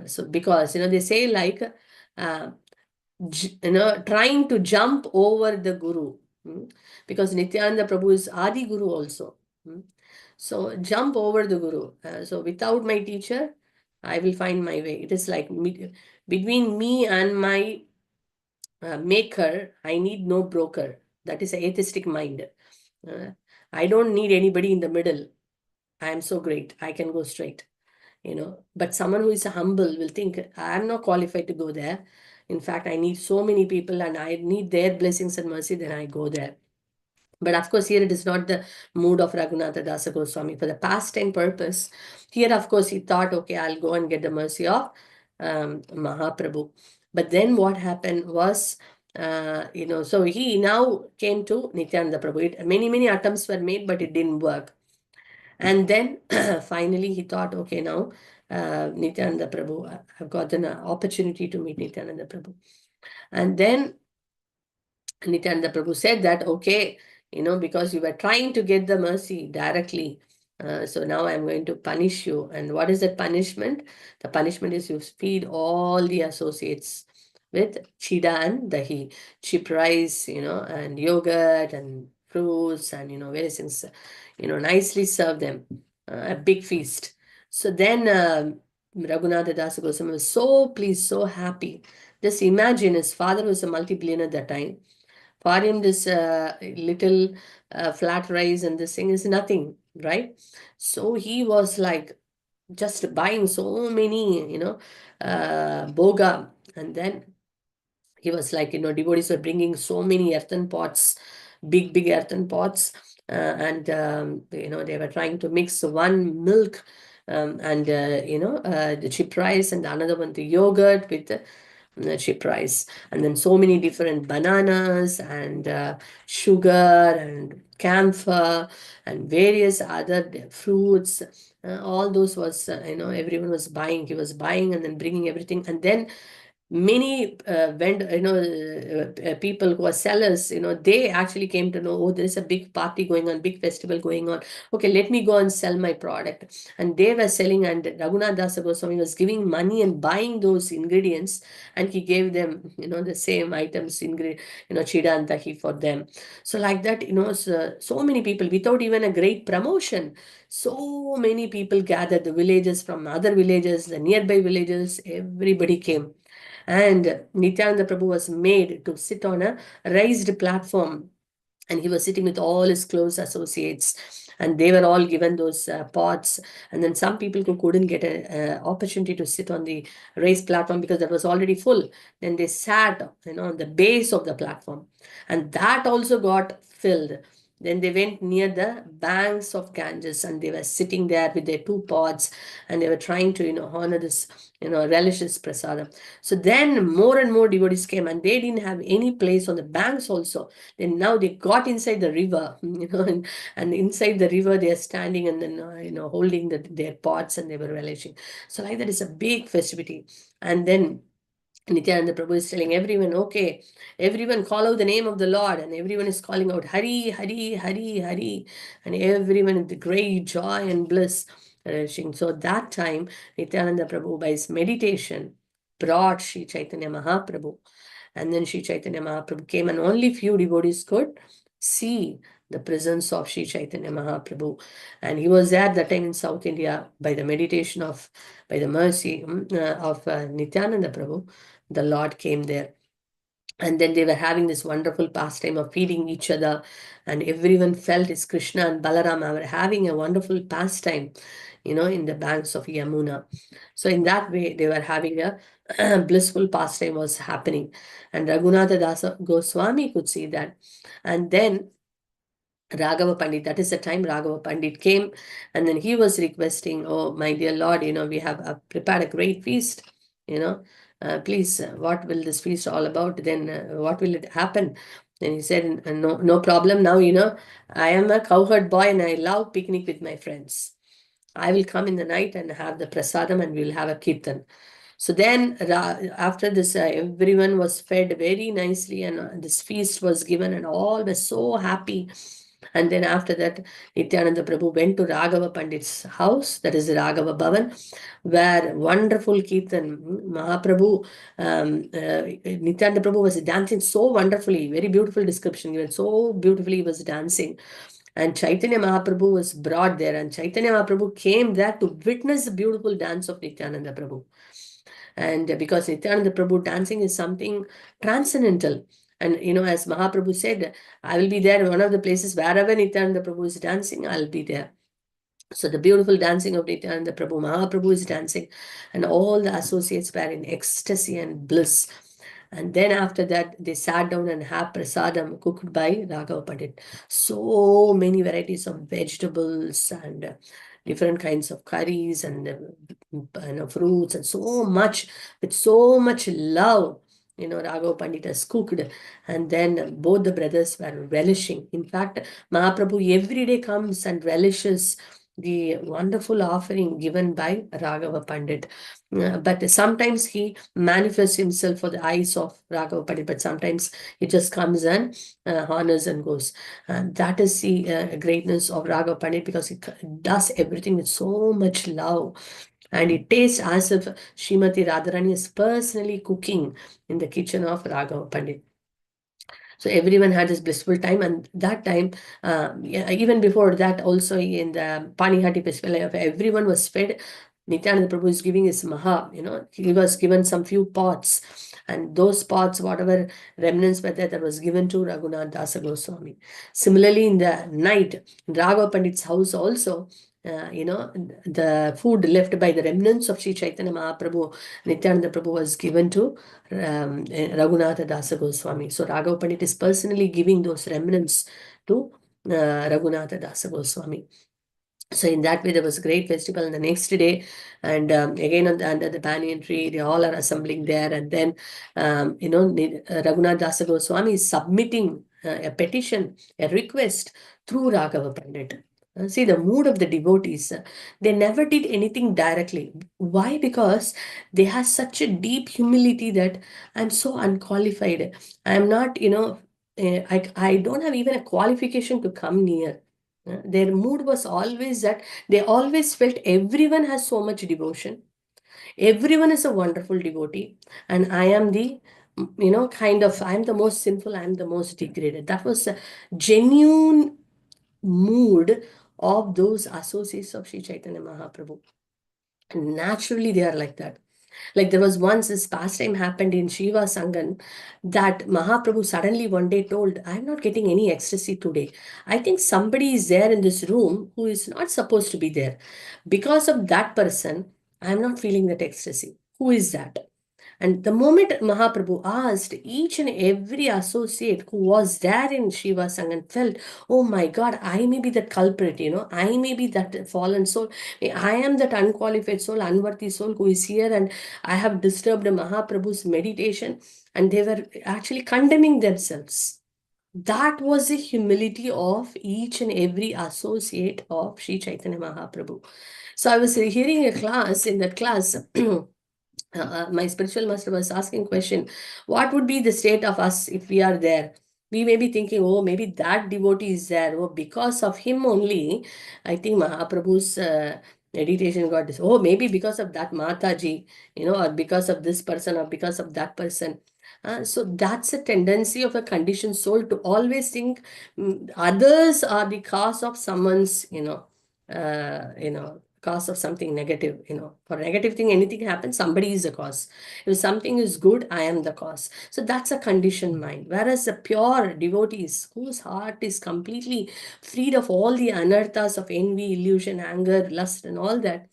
So because, they say like, uh, trying to jump over the Guru. Because Nityananda Prabhu is Adi Guru also. So jump over the Guru. So without my teacher, I will find my way. It is like between me and my maker, I need no broker. That is an atheistic mind. Uh, I don't need anybody in the middle. I am so great. I can go straight. But someone who is humble will think, I'm not qualified to go there. In fact, I need so many people and I need their blessings and mercy, then I go there. But of course, here it is not the mood of Raghunatha Dasa Goswami. For the pastime purpose, here, of course, he thought, okay, I'll go and get the mercy of Mahaprabhu. But then what happened was, so he now came to Nityananda Prabhu. Many, many attempts were made, but it didn't work. And then finally he thought, okay, now Nityananda Prabhu, I've got an opportunity to meet Nityananda Prabhu. And then Nityananda Prabhu said that, okay, because you were trying to get the mercy directly, so now I'm going to punish you. And what is the punishment? The punishment is you feed all the associates with chida and dahi, cheap rice, and yogurt and fruits and, various things, nicely serve them, a big feast. So then Raghunatha Dasa Goswami was so pleased, so happy. Just imagine, his father was a multi-billionaire at that time. For him, this little flat rice and this thing is nothing, right? So he was like just buying so many, boga. And then he was like, devotees were bringing so many earthen pots, big, big earthen pots. And, they were trying to mix one milk and, the chip rice, and another one, the yogurt with the cheap rice, and then so many different bananas and sugar and camphor and various other fruits. All those was, everyone was buying. He was buying and then bringing everything. And then many people who are sellers, they actually came to know, oh, there is a big party going on, big festival going on. Okay, let me go and sell my product. And they were selling, and Raghunath Dasa Goswami was giving money and buying those ingredients, and he gave them, the same items, chida and dahi for them. So like that, so many people, without even a great promotion, so many people gathered, the villagers from other villages, the nearby villages, everybody came. And Nityananda Prabhu was made to sit on a raised platform, and he was sitting with all his close associates, and they were all given those pots. And then some people who couldn't get an opportunity to sit on the raised platform because that was already full, then they sat, on the base of the platform, and that also got filled. Then they went near the banks of Ganges, and they were sitting there with their two pots, and they were trying to, honor this, relish this prasadam. So then more and more devotees came, and they didn't have any place on the banks also. Then now they got inside the river, and inside the river they are standing, and then, holding their pots, and they were relishing. So like that is a big festivity. And then Nityananda Prabhu is telling everyone, okay, everyone call out the name of the Lord, and everyone is calling out Hari, Hari, Hari, Hari, and everyone in the great joy and bliss relishing. So that time, Nityananda Prabhu, by his meditation, brought Sri Chaitanya Mahaprabhu. And then Sri Chaitanya Mahaprabhu came, and only few devotees could see the presence of Sri Chaitanya Mahaprabhu. And he was there that time in South India by the meditation of, by the mercy of Nityananda Prabhu. The Lord came there. And then they were having this wonderful pastime of feeding each other, and everyone felt as Krishna and Balarama were having a wonderful pastime, in the banks of Yamuna. So in that way, they were having a blissful pastime was happening. And Raghunatha Dasa Goswami could see that. And then Raghava Pandit, that is the time Raghava Pandit came, and then he was requesting, oh, my dear Lord, we have prepared a great feast, you know, please, what will this feast all about? Then what will it happen? And he said, no, no problem. Now, I am a cowherd boy and I love picnic with my friends. I will come in the night and have the prasadam and we'll have a kirtan. So then, after this, everyone was fed very nicely, and this feast was given, and all were so happy. And then after that, Nityananda Prabhu went to Raghava Pandit's house, that is Raghava Bhavan, where wonderful Kirtan, Mahaprabhu, Nityananda Prabhu was dancing so wonderfully, very beautiful description given, so beautifully he was dancing. And Chaitanya Mahaprabhu was brought there, and Chaitanya Mahaprabhu came there to witness the beautiful dance of Nityananda Prabhu. And because Nityananda Prabhu dancing is something transcendental. And as Mahaprabhu said, I will be there in one of the places wherever Nityananda Prabhu is dancing, I'll be there. So the beautiful dancing of Nityananda Prabhu, Mahaprabhu is dancing, and all the associates were in ecstasy and bliss. And then after that, they sat down and had prasadam cooked by Raghava Pandit. So many varieties of vegetables and different kinds of curries and fruits and so much, with so much love. Raghava Pandit has cooked, and then both the brothers were relishing. In fact, Mahaprabhu every day comes and relishes the wonderful offering given by Raghava Pandit. But sometimes he manifests himself for the eyes of Raghava Pandit, but sometimes he just comes and honors and goes. And that is the greatness of Raghava Pandit, because he does everything with so much love. And it tastes as if Srimati Radharani is personally cooking in the kitchen of Raghava Pandit. So everyone had this blissful time, and that time, yeah, even before that, also in the Panihati festival, everyone was fed. Nityananda Prabhu is giving his maha, he was given some few pots, and those pots, whatever remnants were there, that was given to Raghunath Dasa Goswami. Similarly, in the night, in Raghava Pandit's house also, the food left by the remnants of Sri Chaitanya Mahaprabhu, Nityananda Prabhu was given to Raghunatha Dasa Goswami. So Raghav Pandit is personally giving those remnants to Raghunatha Dasa Goswami. So in that way, there was a great festival. And the next day, and again under the banyan tree, they all are assembling there. And then, Raghunath Dasa Goswami is submitting a petition, a request through Raghava Pandit. See the mood of the devotees. They never did anything directly. Why? Because they have such a deep humility that I'm so unqualified. I'm not, I don't have even a qualification to come near. Their mood was always that they always felt everyone has so much devotion. Everyone is a wonderful devotee, and I am the, I'm the most sinful, I'm the most degraded. That was a genuine mood of those associates of Sri Chaitanya Mahaprabhu. And naturally, they are like that. Like there was once this pastime happened in Shiva Sangan, that Mahaprabhu suddenly one day told, I'm not getting any ecstasy today. I think somebody is there in this room who is not supposed to be there. Because of that person, I'm not feeling that ecstasy. Who is that? And the moment Mahaprabhu asked, each and every associate who was there in Shiva Sangan felt, oh my God, I may be that culprit, I may be that fallen soul. I am that unqualified soul, unworthy soul who is here, and I have disturbed Mahaprabhu's meditation. And they were actually condemning themselves. That was the humility of each and every associate of Sri Chaitanya Mahaprabhu. So I was hearing a class, in that class, my spiritual master was asking question, what would be the state of us if we are there? We may be thinking, oh, maybe that devotee is there, oh, because of him only I think Mahaprabhu's meditation got this, oh, maybe because of that Mataji, or because of this person, or because of that person. So that's a tendency of a conditioned soul to always think, others are the cause of someone's, cause of something negative. For a negative thing, anything happens, somebody is the cause. If something is good, I am the cause. So that's a conditioned mind. Whereas the pure devotees, whose heart is completely freed of all the anarthas of envy, illusion, anger, lust, and all that,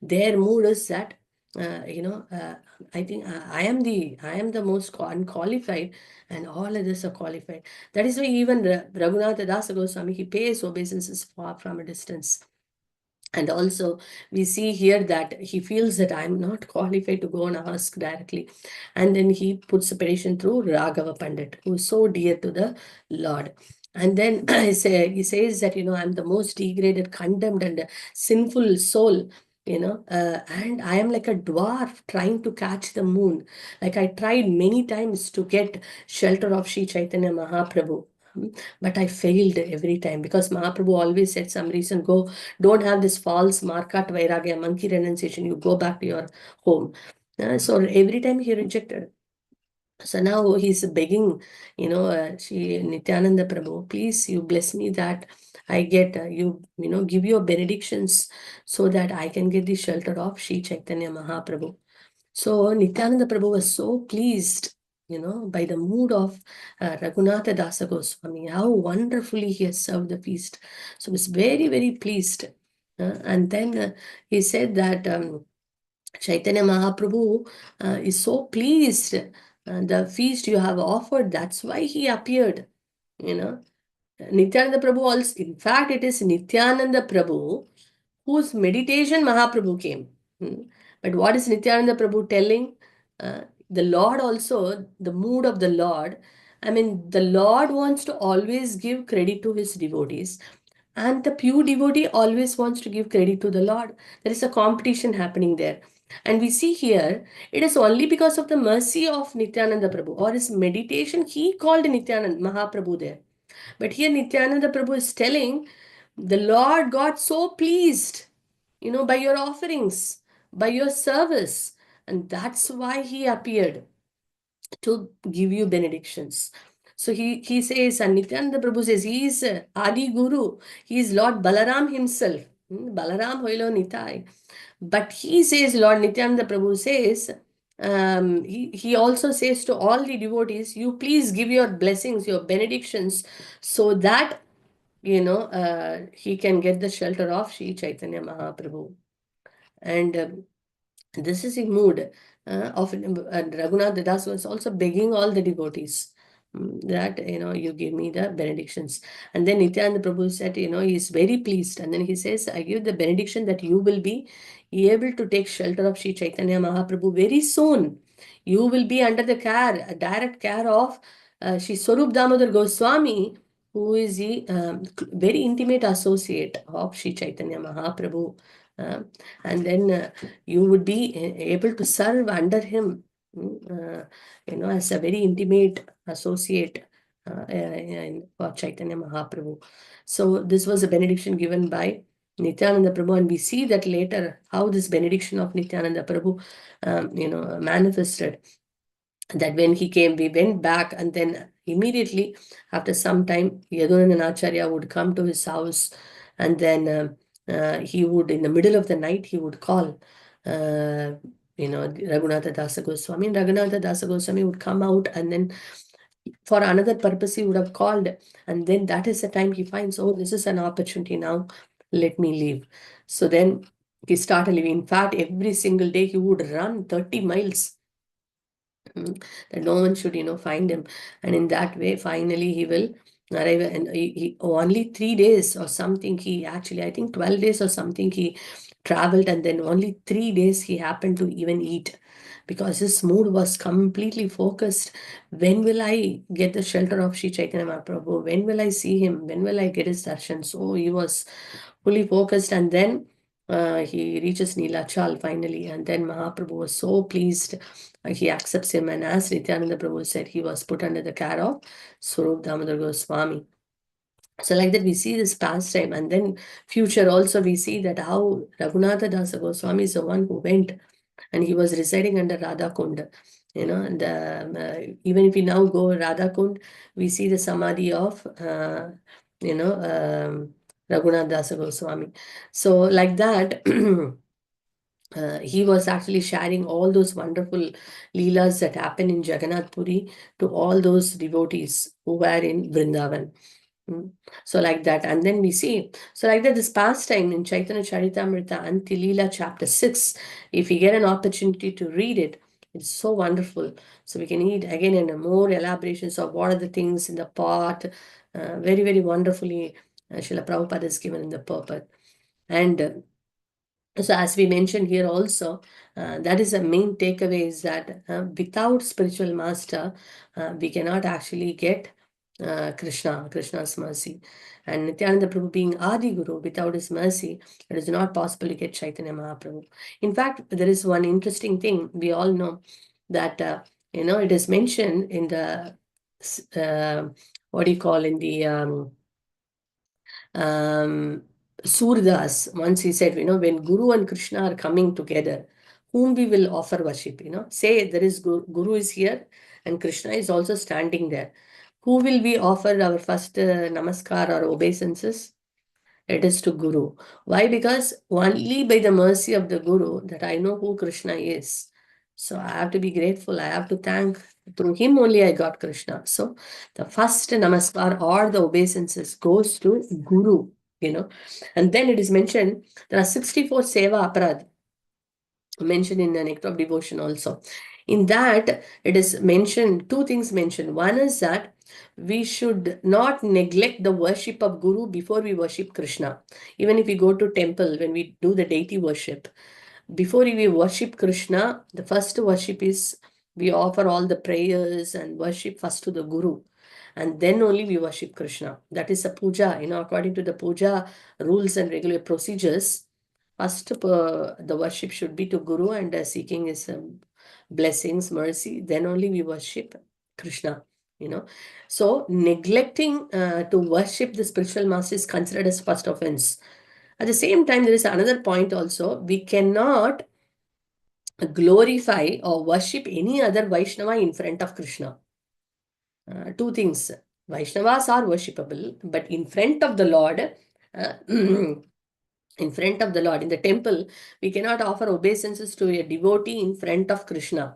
their mood is that, I think I am the most unqualified, and all others are qualified. That is why even Raghunatha Dasa Goswami, he pays obeisances far from a distance. And also, we see here that he feels that I'm not qualified to go and ask directly. And then he puts a petition through Raghava Pandit, who is so dear to the Lord. And then he says that, I'm the most degraded, condemned, and sinful soul, and I am like a dwarf trying to catch the moon. Like I tried many times to get shelter of Sri Chaitanya Mahaprabhu. But I failed every time because Mahaprabhu always said some reason, go, don't have this false markat vairagya, monkey renunciation, you go back to your home. So every time he rejected. So now he's begging, Shri Nityananda Prabhu, please, you bless me that I get, give your benedictions so that I can get the shelter of Shri Chaitanya Mahaprabhu. So Nityananda Prabhu was so pleased, by the mood of Raghunatha Dasa Goswami, how wonderfully he has served the feast. So he was very, very pleased. And then he said that Chaitanya Mahaprabhu is so pleased. The feast you have offered, that's why he appeared, you know. Nityananda Prabhu also, in fact, it is Nityananda Prabhu whose meditation Mahaprabhu came. Hmm. But what is Nityananda Prabhu telling? The Lord also, the mood of the Lord. I mean, the Lord wants to always give credit to his devotees, and the pure devotee always wants to give credit to the Lord. There is a competition happening there. And we see here, it is only because of the mercy of Nityananda Prabhu or his meditation, he called Nityananda Mahaprabhu there. But here Nityananda Prabhu is telling, the Lord got so pleased, by your offerings, by your service. And that's why he appeared to give you benedictions. So he says, and Nityananda Prabhu says, he is Adi Guru, he is Lord Balaram himself. Balaram Hoilo Nitai. But he says, Lord Nityananda Prabhu says, he also says to all the devotees, you please give your blessings, your benedictions, so that, he can get the shelter of Sri Chaitanya Mahaprabhu. And this is a mood of Raghunath Das was also begging all the devotees that, you give me the benedictions. And then Nityananda Prabhu said, he is very pleased. And then he says, I give the benediction that you will be able to take shelter of Sri Chaitanya Mahaprabhu very soon. You will be under the direct care of Sri Swarup Damodar Goswami, who is the very intimate associate of Sri Chaitanya Mahaprabhu. Uh, and then you would be able to serve under him, as a very intimate associate for Chaitanya Mahaprabhu. So this was a benediction given by Nityananda Prabhu, and we see that later how this benediction of Nityananda Prabhu, manifested. That when he came, we went back, and then immediately after some time, Yadunandan Acharya would come to his house, and then he would, in the middle of the night, he would call, Raghunatha Dasa Goswami. And Raghunatha Dasa Goswami would come out, and then for another purpose, he would have called. And then that is the time he finds, oh, this is an opportunity now, let me leave. So then he started leaving. In fact, every single day he would run 30 miles that no one should, find him. And in that way, finally, he will arrive. And only 3 days or something, he actually, I think 12 days or something, he traveled. And then only 3 days he happened to even eat because his mood was completely focused. When will I get the shelter of Sri Chaitanya Mahaprabhu? When will I see him? When will I get his darshan? So he was fully focused. And then he reaches Nilachal finally. And then Mahaprabhu was so pleased. He accepts him. And as Nityananda Prabhu said, he was put under the care of Swarup Damodar Goswami. So like that, we see this pastime. And then future also, we see that how Raghunatha Dasa Goswami is the one who went and he was residing under Radha Kund. And even if we now go Radha Kund, we see the samadhi of, Raghunath Dasa Goswami. So like that, he was actually sharing all those wonderful leelas that happen in Jagannath Puri to all those devotees who were in Vrindavan. So like that, and then we see, so like that, this pastime in Chaitanya Charitamrita and Tilila chapter 6, if we get an opportunity to read it, it's so wonderful. So we can read again in a more elaborations of what are the things in the pot, very, very wonderfully Srila Prabhupada is given in the purport. And So as we mentioned here also, that is the main takeaway, is that without spiritual master, we cannot actually get Krishna's mercy. And Nityananda Prabhu being Adi Guru, without his mercy, it is not possible to get Chaitanya Mahaprabhu. In fact, there is one interesting thing we all know, that it is mentioned in the what do you call, in the um, Surdas. Once he said, when Guru and Krishna are coming together, whom we will offer worship, say there is Guru is here and Krishna is also standing there. Who will we offer our first namaskar or obeisances? It is to Guru. Why? Because only by the mercy of the Guru that I know who Krishna is. So I have to be grateful. I have to thank. Through him only I got Krishna. So the first namaskar or the obeisances goes to Guru, And then it is mentioned there are 64 seva aparad mentioned in the Nectar of Devotion also. In that, it is mentioned, two things mentioned. One is that we should not neglect the worship of Guru before we worship Krishna. Even if we go to temple, when we do the deity worship, before we worship Krishna, the first worship is we offer all the prayers and worship first to the Guru. And then only we worship Krishna. That is a puja, according to the puja rules and regular procedures. First, the worship should be to Guru and seeking his blessings, mercy. Then only we worship Krishna. So neglecting to worship the spiritual master is considered as first offense. At the same time, there is another point also. We cannot glorify or worship any other Vaishnava in front of Krishna. Two things. Vaishnavas are worshipable, but in front of the Lord, in front of the Lord, in the temple, we cannot offer obeisances to a devotee in front of Krishna.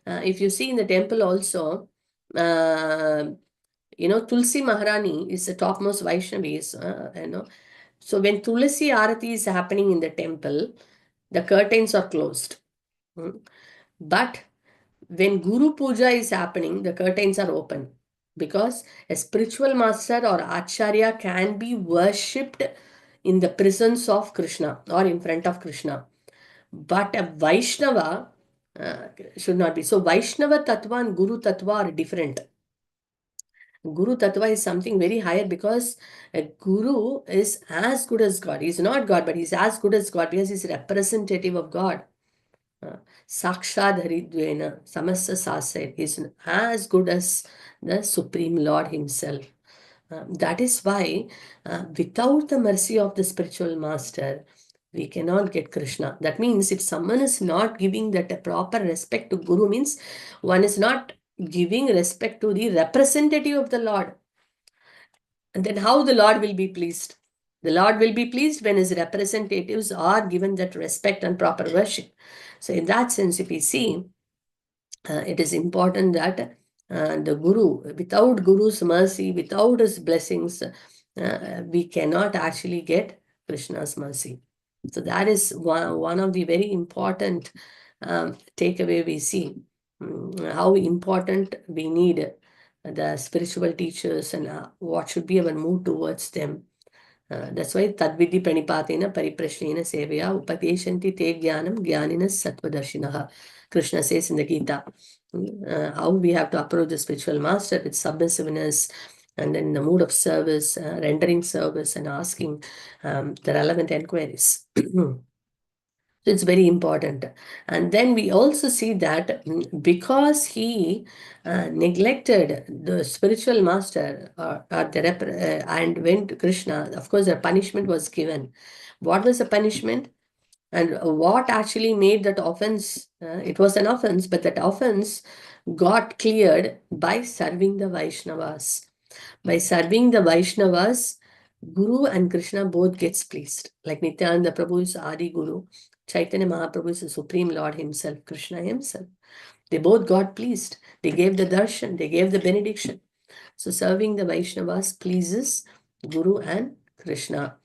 If you see in the temple also, Tulsi Maharani is the topmost Vaishnavis, So when Tulsi Arati is happening in the temple, the curtains are closed. But when Guru Puja is happening, the curtains are open, because a spiritual master or Acharya can be worshipped in the presence of Krishna or in front of Krishna. But a Vaishnava should not be. So Vaishnava Tattva and Guru Tattva are different. Guru Tattva is something very higher, because a Guru is as good as God. He's not God, but he's as good as God because he's representative of God. Sakshad Haridvena, Samasa Sasai is as good as the Supreme Lord himself. That is why, without the mercy of the spiritual master, we cannot get Krishna. That means if someone is not giving that a proper respect to Guru, means one is not giving respect to the representative of the Lord. And then how the Lord will be pleased? The Lord will be pleased when his representatives are given that respect and proper worship. So in that sense, if we see, it is important that the Guru, without Guru's mercy, without his blessings, we cannot actually get Krishna's mercy. So that is one of the very important takeaway we see, how important we need the spiritual teachers and what should be our mood towards them. That's why Tadvidhi Pranipatena Pariprashnena Sevaya Upadeshanti Te Jnanam Jnaninas Sattvadarshinaha. Krishna says in the Gita, how we have to approach the spiritual master with submissiveness and in the mood of service, rendering service and asking the relevant enquiries. So it's very important. And then we also see that because he neglected the spiritual master and went to Krishna, of course, a punishment was given. What was the punishment? And what actually made that offense? It was an offense, but that offense got cleared by serving the Vaishnavas. By serving the Vaishnavas, Guru and Krishna both gets pleased. Like Nityananda Prabhu is Adi Guru, Chaitanya Mahaprabhu is the Supreme Lord himself, Krishna himself. They both got pleased. They gave the darshan, they gave the benediction. So serving the Vaishnavas pleases Guru and Krishna.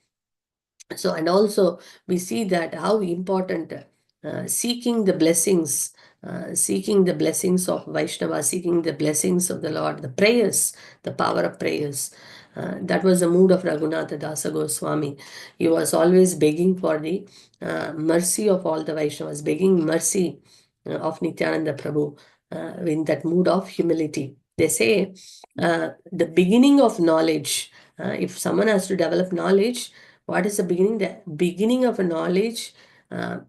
So, and also we see that how important seeking the blessings, of Vaishnava, seeking the blessings of the Lord, the prayers, the power of prayers. That was the mood of Raghunatha Dasa Goswami. He was always begging for the mercy of all the Vaishnavas, begging mercy of Nityananda Prabhu in that mood of humility. They say the beginning of knowledge, if someone has to develop knowledge, what is the beginning? The beginning of a knowledge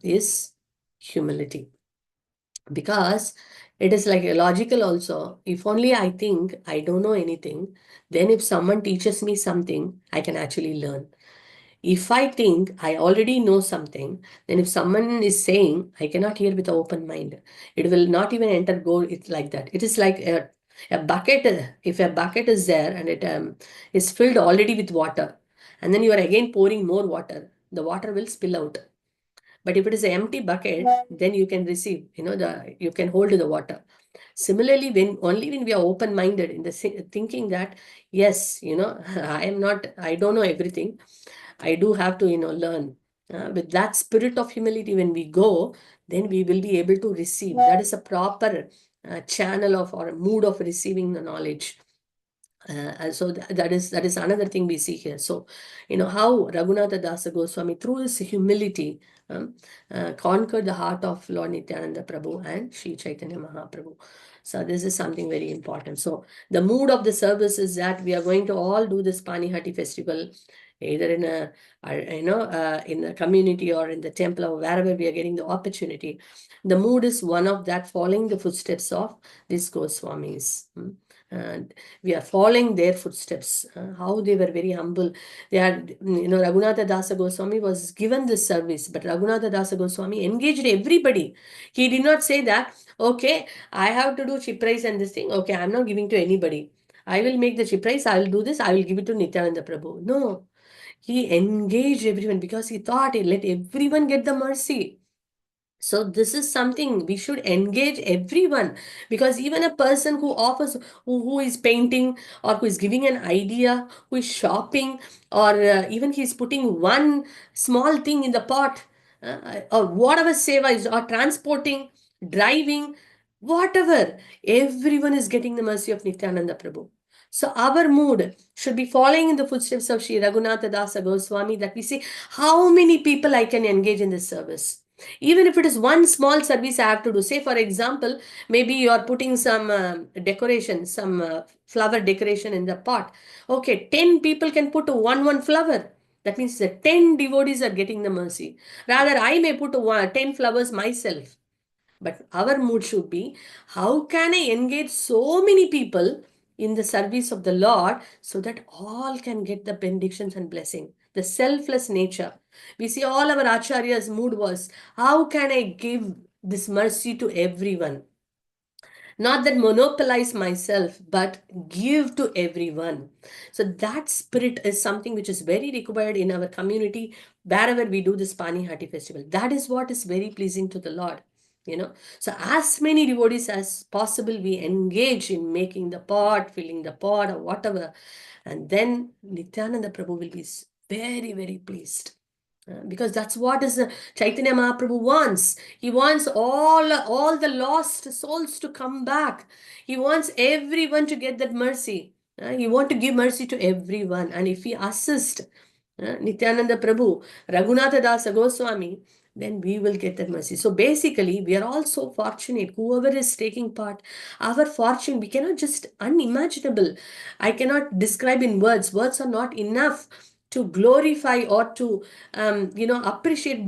is humility, because it is like logical also. If only I think I don't know anything, then if someone teaches me something, I can actually learn. If I think I already know something, then if someone is saying, I cannot hear with an open mind. It will not even enter, go, it's like that. It is like a bucket. If a bucket is there and it is filled already with water, and then you are again pouring more water, the water will spill out. But if it is an empty bucket, then you can receive, you can hold the water. Similarly, when we are open minded in the thinking that, yes, I don't know everything, I do have to, learn. With that spirit of humility, when we go, then we will be able to receive. That is a proper channel of or mood of receiving the knowledge. And so that is another thing we see here. So, how Raghunatha Dasa Goswami, through his humility, conquered the heart of Lord Nityananda Prabhu and Sri Chaitanya Mahaprabhu. So this is something very important. So the mood of the service is that we are going to all do this Panihati festival, either in in a community or in the temple or wherever we are getting the opportunity. The mood is one of that, following the footsteps of these Goswamis. And we are following their footsteps, how they were very humble. They are, Raghunatha Dasa Goswami was given this service, but Raghunatha Dasa Goswami engaged everybody. He did not say that, okay, I have to do chiprais and this thing, okay, I'm not giving to anybody. I will make the chiprais, I will do this, I will give it to Nityananda Prabhu. No, he engaged everyone because he thought, let everyone get the mercy. So this is something we should engage everyone, because even a person who offers, who is painting, or who is giving an idea, who is shopping, or even he's putting one small thing in the pot, or whatever seva is, or transporting, driving, whatever, everyone is getting the mercy of Nityananda Prabhu. So our mood should be following in the footsteps of Sri Raghunatha Dasa Goswami, that we see how many people I can engage in this service. Even if it is one small service I have to do. Say, for example, maybe you are putting some decoration, some flower decoration in the pot. Okay, 10 people can put one flower. That means the 10 devotees are getting the mercy. Rather, I may put 10 flowers myself. But our mood should be, how can I engage so many people in the service of the Lord so that all can get the benedictions and blessing? The selfless nature. We see all our acharyas' mood was, how can I give this mercy to everyone? Not that monopolize myself, but give to everyone. So that spirit is something which is very required in our community wherever we do this Panihati festival. That is what is very pleasing to the Lord. So as many devotees as possible, we engage in making the pot, filling the pot, or whatever, and then Nityananda Prabhu will be very, very pleased. Because that's what is Chaitanya Mahaprabhu wants. He wants all the lost souls to come back. He wants everyone to get that mercy. He wants to give mercy to everyone. And if we assist Nityananda Prabhu, Raghunatha Dasa Goswami, then we will get that mercy. So basically, we are all so fortunate. Whoever is taking part, our fortune, we cannot just unimaginable. I cannot describe in words. Words are not enough to glorify or to appreciate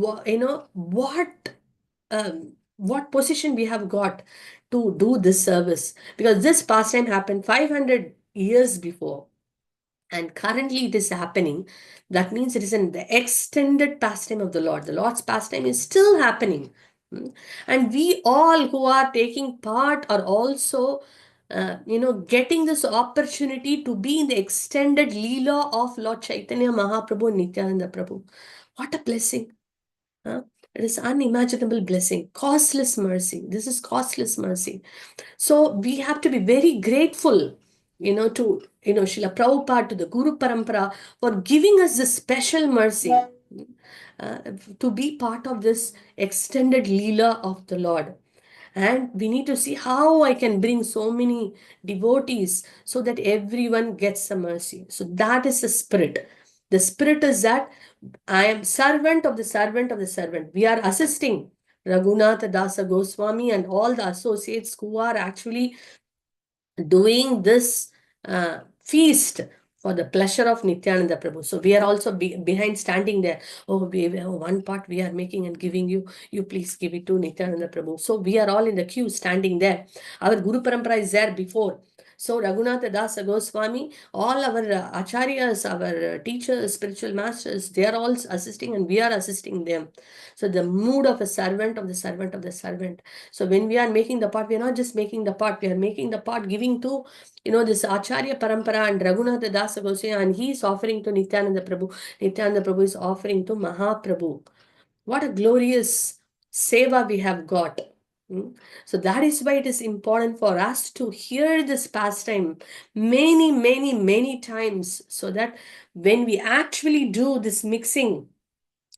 what position we have got to do this service, because this pastime happened 500 years before, and currently it is happening. That means it is in the extended pastime of the Lord. The Lord's pastime is still happening. And we all who are taking part are also getting this opportunity to be in the extended Leela of Lord Chaitanya Mahaprabhu and Nityananda Prabhu. What a blessing. Huh? It is unimaginable blessing. Costless mercy. This is costless mercy. So we have to be very grateful, to, Srila Prabhupada, to the Guru Parampara, for giving us this special mercy uh, to be part of this extended Leela of the Lord. And we need to see how I can bring so many devotees so that everyone gets the mercy. So that is the spirit. The spirit is that I am servant of the servant of the servant. We are assisting Raghunath Dasa Goswami and all the associates who are actually doing this feast for the pleasure of Nityananda Prabhu. So we are also behind, standing there. Oh, one part we are making and giving you. You please give it to Nityananda Prabhu. So we are all in the queue standing there. Our Guru Parampara is there before. So Raghunatha Dasa Goswami, all our acharyas, our teachers, spiritual masters, they are all assisting and we are assisting them. So the mood of a servant of the servant of the servant. So when we are making the pot, we are not just making the pot, we are making the pot giving to, this Acharya Parampara and Raghunatha Dasa Goswami, and he is offering to Nityananda Prabhu. Nityananda Prabhu is offering to Mahaprabhu. What a glorious seva we have got. Hmm? So that is why it is important for us to hear this pastime many, many, many times, so that when we actually do this mixing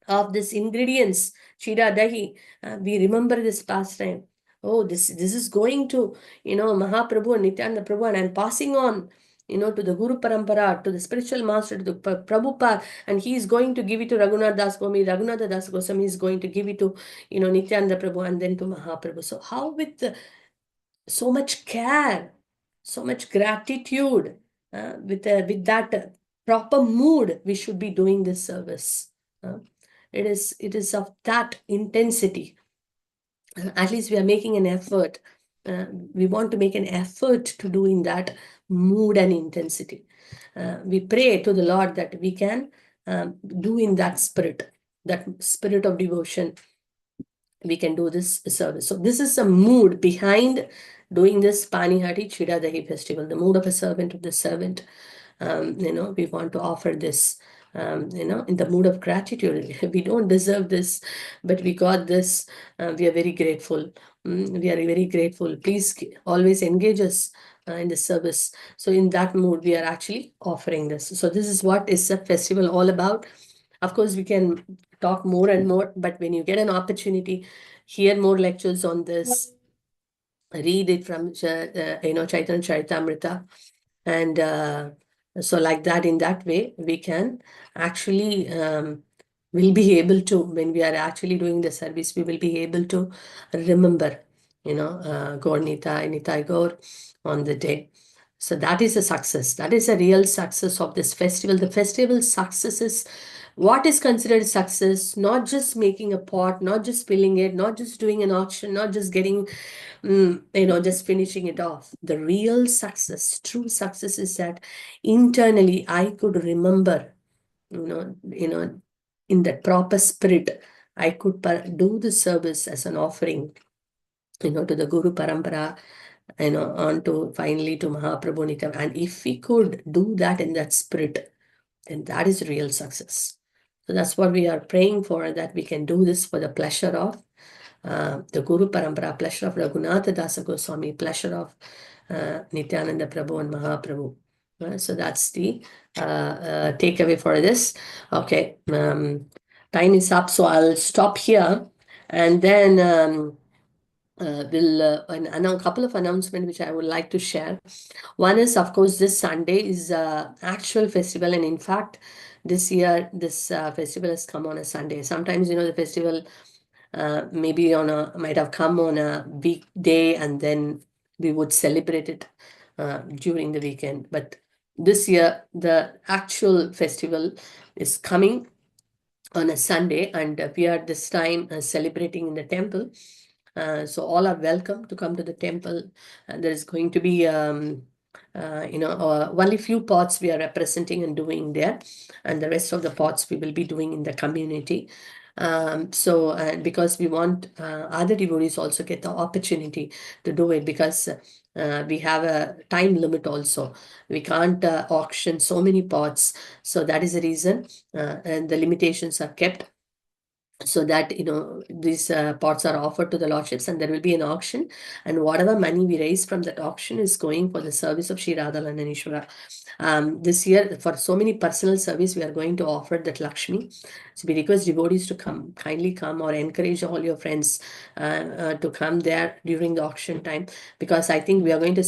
of these ingredients, Chida Dahi, we remember this pastime. Oh, this is going to, Mahaprabhu and Nityananda Prabhu, and I'm passing on, to the Guru Parampara, to the spiritual master, to the Prabhupada, and he is going to give it to Raghunath Das Goswami. Raghunath Das Goswami is going to give it to, Nityananda Prabhu, and then to Mahaprabhu. So how with so much care, so much gratitude, with that proper mood, we should be doing this service. It is of that intensity. At least we are making an effort. We want to make an effort to do in that mood and intensity. We pray to the Lord that we can do in that spirit of devotion. We can do this service. So this is the mood behind doing this Panihati Chida Dahi festival, the mood of a servant of the servant. We want to offer this, in the mood of gratitude. We don't deserve this, but we got this. We are very grateful. We are very grateful. Please always engage us in the service. So in that mood, we are actually offering this. So this is what is the festival all about. Of course, we can talk more and more, but when you get an opportunity, hear more lectures on this, read it from Chaitanya Charitamrita, and so like that, in that way, we can actually will be able to, when we are actually doing the service, we will be able to remember, Gaur Nitai, Nitai Gaur on the day. So that is a success. That is a real success of this festival. The festival success is what is considered success, not just making a pot, not just filling it, not just doing an auction, not just getting, just finishing it off. The real success, true success is that internally I could remember, in that proper spirit, I could do the service as an offering, to the Guru Parampara, on to finally to Mahaprabhu Nityam. And if we could do that in that spirit, then that is real success. So that's what we are praying for, that we can do this for the pleasure of the Guru Parampara, pleasure of Raghunatha Dasa Goswami, pleasure of Nityananda Prabhu and Mahaprabhu. So that's the takeaway for this. Okay, time is up, so I'll stop here, and then we'll a couple of announcements which I would like to share. One is, of course, this Sunday is actual festival, and in fact, this year this festival has come on a Sunday. Sometimes, the festival maybe might have come on a weekday, and then we would celebrate it during the weekend. But this year, the actual festival is coming on a Sunday, and we are this time celebrating in the temple. So all are welcome to come to the temple. And there is going to be, only few pots we are representing and doing there, and the rest of the pots we will be doing in the community. So because we want other devotees also get the opportunity to do it, because we have a time limit also. We can't auction so many pots. So that is the reason, and the limitations are kept. so that these pots are offered to the lordships, and there will be an auction, and whatever money we raise from that auction is going for the service of Sri Radhalandanishwara. This year, for so many personal service, we are going to offer that Lakshmi. So we request devotees to come, kindly come, or encourage all your friends to come there during the auction time, because I think we are going to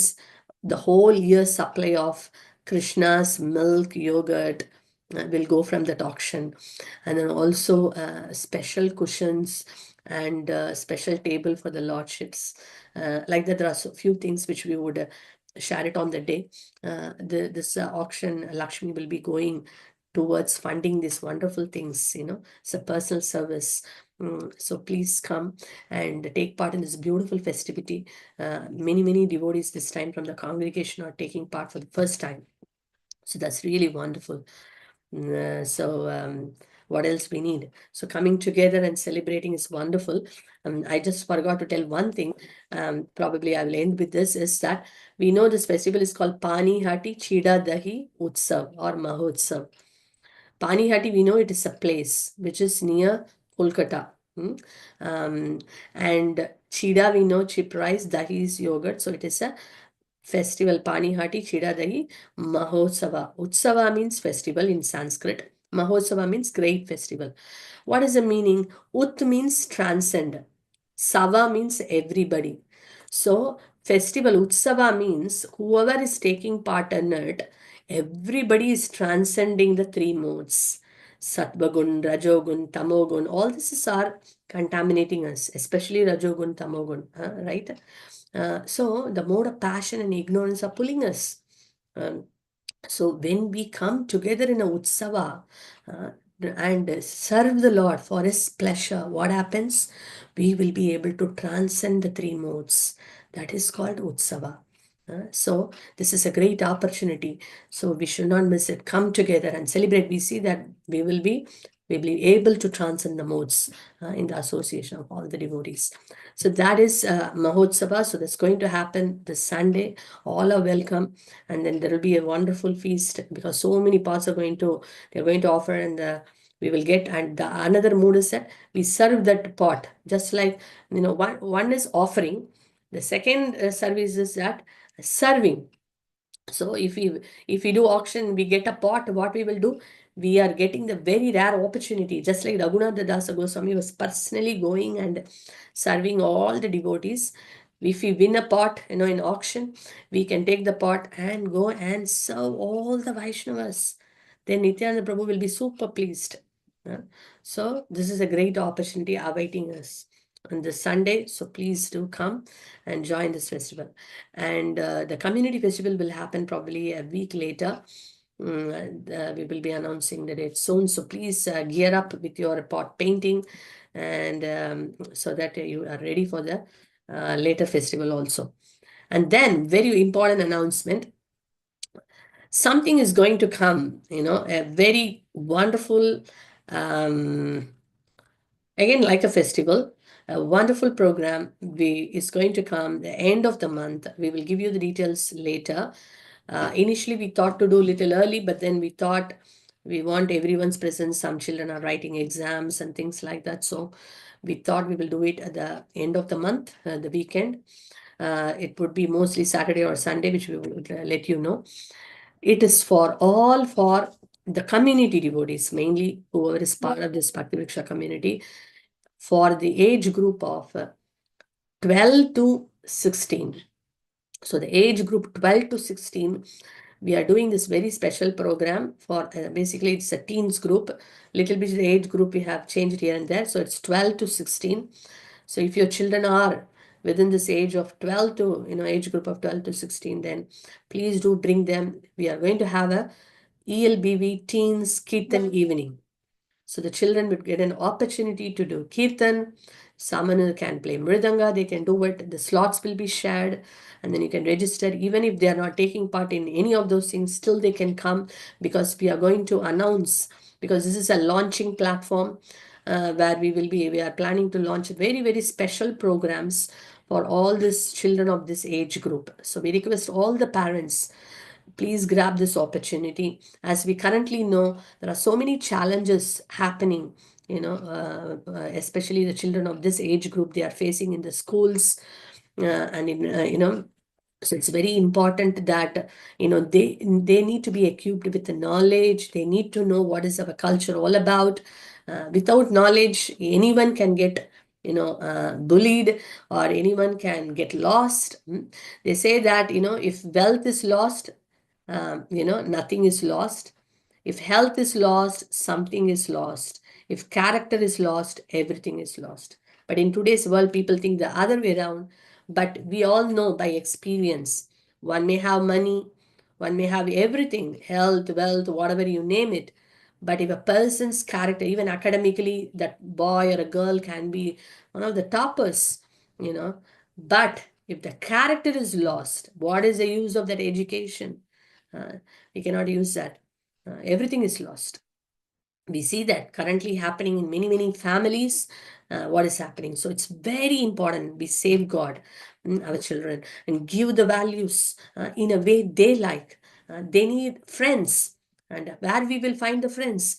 the whole year's supply of Krishna's milk, yogurt will go from that auction. And then also special cushions and special table for the lordships. Like that, there are so few things which we would share it on the day. This auction, Lakshmi will be going towards funding these wonderful things. It's a personal service. So please come and take part in this beautiful festivity. Many devotees this time from the congregation are taking part for the first time. So that's really wonderful. What else we need? So coming together and celebrating is wonderful. I just forgot to tell one thing. Probably I will end with this, is that we know this festival is called Pani Hati Chida Dahi Utsav or Mahotsav. Pani Hati, we know it is a place which is near Kolkata. Um, and Chida, we know chip rice, dahi is yogurt. So it is a festival. Pani Hati Chida Dahi Mahotsava. Utsava means festival in Sanskrit. Mahotsava means great festival. What is the meaning? Ut means transcend. Sava means everybody. So festival Utsava means whoever is taking part in it, everybody is transcending the three modes. Sattvagun, Rajogun, Tamogun, all this is are contaminating us, especially Rajogun, Tamogun, right? So the mode of passion and ignorance are pulling us. Um, so when we come together in a utsava and serve the Lord for His pleasure, what happens? We will be able to transcend the three modes. That is called utsava. So this is a great opportunity. So we should not miss it. Come together and celebrate. We see that we will be able to transcend the modes in the association of all the devotees. So that is Mahotsava. So that's going to happen this Sunday. All are welcome, and then there will be a wonderful feast because so many pots are they're going to offer, and we will get. And another mood is that we serve that pot, just like one is offering. The second service is that serving. So if we do auction, we get a pot. What we will do, we are getting the very rare opportunity, just like Raghunath Dasa Goswami was personally going and serving all the devotees. If we win a pot, in auction, we can take the pot and go and serve all the Vaishnavas. Then Nityananda Prabhu will be super pleased. Yeah. So this is a great opportunity awaiting us on this Sunday. So please do come and join this festival. And the community festival will happen probably a week later. We will be announcing the date soon. So please gear up with your pot painting, and so that you are ready for the later festival also. And then, very important announcement, something is going to come, a very wonderful, um, again, like a festival, a wonderful program is going to come the end of the month. We will give you the details later. Initially, we thought to do a little early, but then we thought we want everyone's presence. Some children are writing exams and things like that. So we thought we will do it at the end of the month, the weekend. It would be mostly Saturday or Sunday, which we will let you know. It is for the community devotees, mainly whoever is part of this Bhakti Vriksha community, for the age group of 12 to 16. So the age group 12 to 16, we are doing this very special program for basically it's a teens group. Little bit the age group we have changed here and there. So it's 12 to 16. So if your children are within this age of 12 to, age group of 12 to 16, then please do bring them. We are going to have a ELBV Teens Kirtan evening. So the children would get an opportunity to do kirtan. Someone can play mridanga, they can do it. The slots will be shared, and then you can register. Even if they are not taking part in any of those things, still they can come, because we are going to announce, because this is a launching platform where we are planning to launch very special programs for all these children of this age group. So we request all the parents, please grab this opportunity. As we currently know, there are so many challenges happening especially the children of this age group, they are facing in the schools, and so it's very important that they need to be equipped with the knowledge. They need to know what is our culture all about. Without knowledge, anyone can get bullied, or anyone can get lost. They say that if wealth is lost, nothing is lost. If health is lost, something is lost. If character is lost, everything is lost. But in today's world, people think the other way around. But we all know by experience, one may have money, one may have everything, health, wealth, whatever you name it. But if a person's character, even academically, that boy or a girl can be one of the toppers, you know. But if the character is lost, what is the use of that education? Uh, we cannot use that. Everything is lost. We see that currently happening in many many families. What is happening? So it's very important we safeguard our children and give the values in a way they like. They need friends, and where we will find the friends?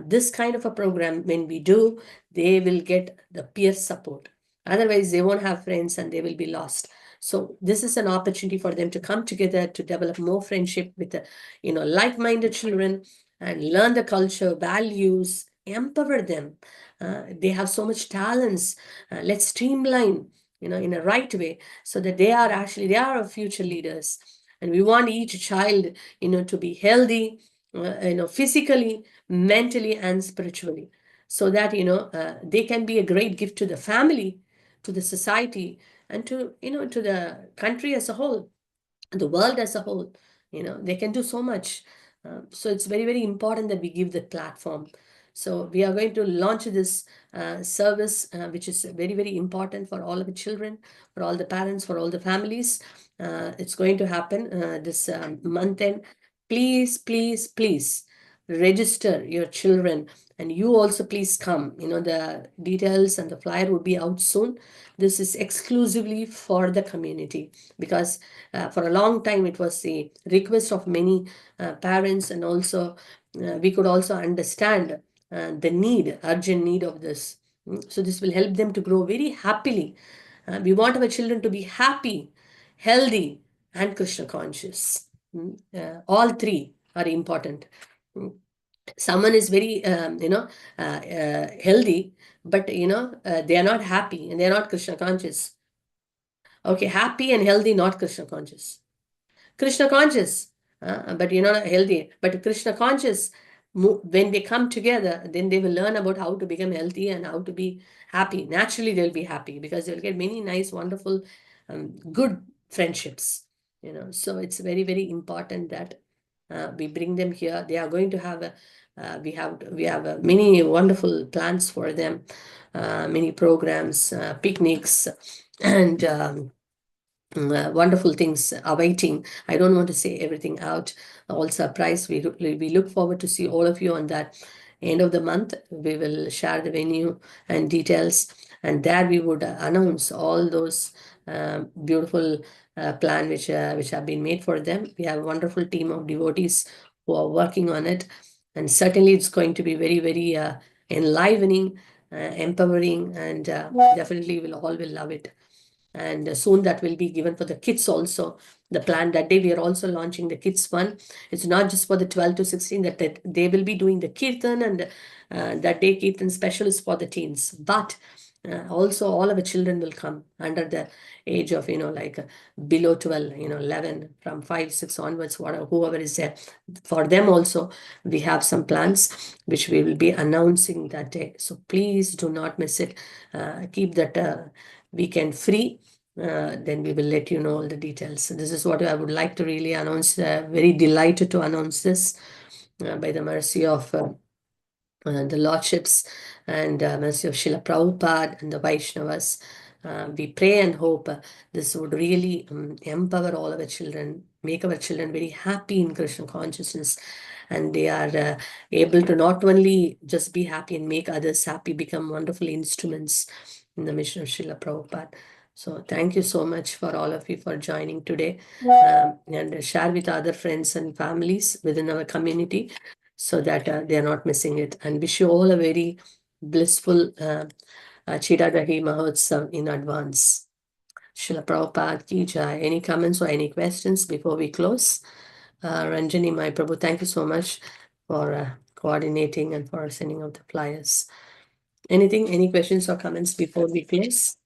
This kind of a program, when we do, they will get the peer support. Otherwise they won't have friends and they will be lost. So this is an opportunity for them to come together to develop more friendship with the like-minded children, and learn the culture, values, empower them. They have so much talents. Let's streamline, in a right way, so that they are our future leaders. And we want each child, to be healthy, physically, mentally, and spiritually, so that they can be a great gift to the family, to the society, and to the country as a whole, the world as a whole. They can do so much. So it's very very important that we give the platform. So we are going to launch this service, which is very very important for all of the children, for all the parents, for all the families. It's going to happen this month end. Please please please register your children, and you also please come. The details and the flyer will be out soon. This is exclusively for the community, because for a long time it was the request of many parents, and also we could also understand the need, urgent need of this. So this will help them to grow very happily. We want our children to be happy, healthy, and Krishna conscious. All three are important. Mm. Someone is very healthy, but they are not happy and they are not Krishna conscious. Okay, happy and healthy, not Krishna conscious. Krishna conscious, but not healthy. But Krishna conscious, when they come together, then they will learn about how to become healthy and how to be happy. Naturally, they'll be happy because they'll get many nice, wonderful, good friendships. So it's very, very important that we bring them here. They are going to have we have many wonderful plans for them, many programs, picnics, and wonderful things awaiting. I don't want to say everything out. All surprise. We look forward to see all of you on that end of the month. We will share the venue and details, and there we would announce all those beautiful plan which have been made for them. We have a wonderful team of devotees who are working on it, and certainly it's going to be very very enlivening, empowering, and definitely will all will love it. And soon that will be given for the kids also. The plan that day, we are also launching the kids one. It's not just for the 12 to 16, that they will be doing the kirtan, and that day kirtan special is for the teens. But also all of the children will come under the age of like below 12, 11, from 5 6 onwards, whatever, whoever is there. For them also we have some plans which we will be announcing that day. So please do not miss it. Keep that weekend free. Then we will let you know all the details. So this is what I would like to really announce. Very delighted to announce this by the mercy of the lordships, and mercy of Srila Prabhupada and the Vaishnavas. We pray and hope this would really empower all our children, make our children very happy in Krishna consciousness, and they are able to not only just be happy and make others happy, become wonderful instruments in the mission of Srila Prabhupada. So thank you so much for all of you for joining today, and share with other friends and families within our community, so that they are not missing it. And wish you all a very blissful Chidadahi Mahotsav in advance. Srila Prabhupada ki jai. Any comments or any questions before we close? Ranjani, my Prabhu, thank you so much for coordinating and for sending out the flyers. Anything, any questions or comments before we close?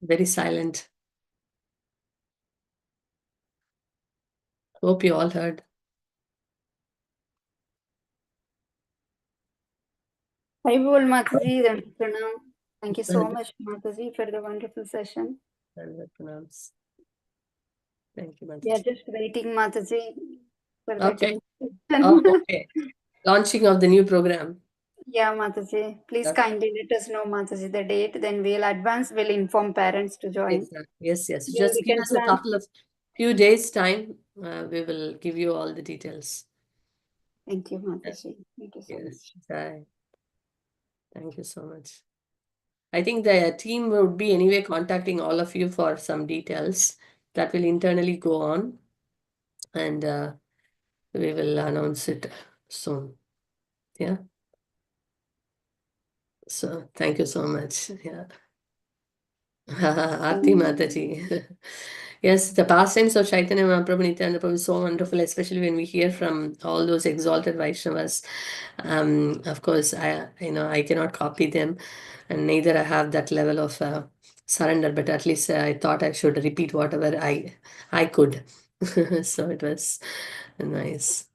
Very silent. Hope you all heard. Hi, Bol Mataji, Pranam. Thank you so much, Mataji, for the wonderful session. Pranams. Thank you, We are Mataji. just waiting, Mataji, for the Okay. Oh, okay. Launching of the new program. Yeah, Mataji. Please Okay. kindly let us know, Mataji, the date. Then we'll inform parents to join. Yes. Then Just we give can us a couple of few days time. We will give you all the details. Thank you, Mataji. Thank you so much. Bye. Thank you so much. I think the team would be anyway contacting all of you for some details that will internally go on, and we will announce it soon. Yeah. So thank you so much. Yeah. Aarti Mataji. Yes, the pastimes of Chaitanya Mahaprabhu, Nityananda Prabhu is so wonderful, especially when we hear from all those exalted Vaishnavas. Of course, I cannot copy them, and neither I have that level of surrender. But at least I thought I should repeat whatever I could. So it was nice.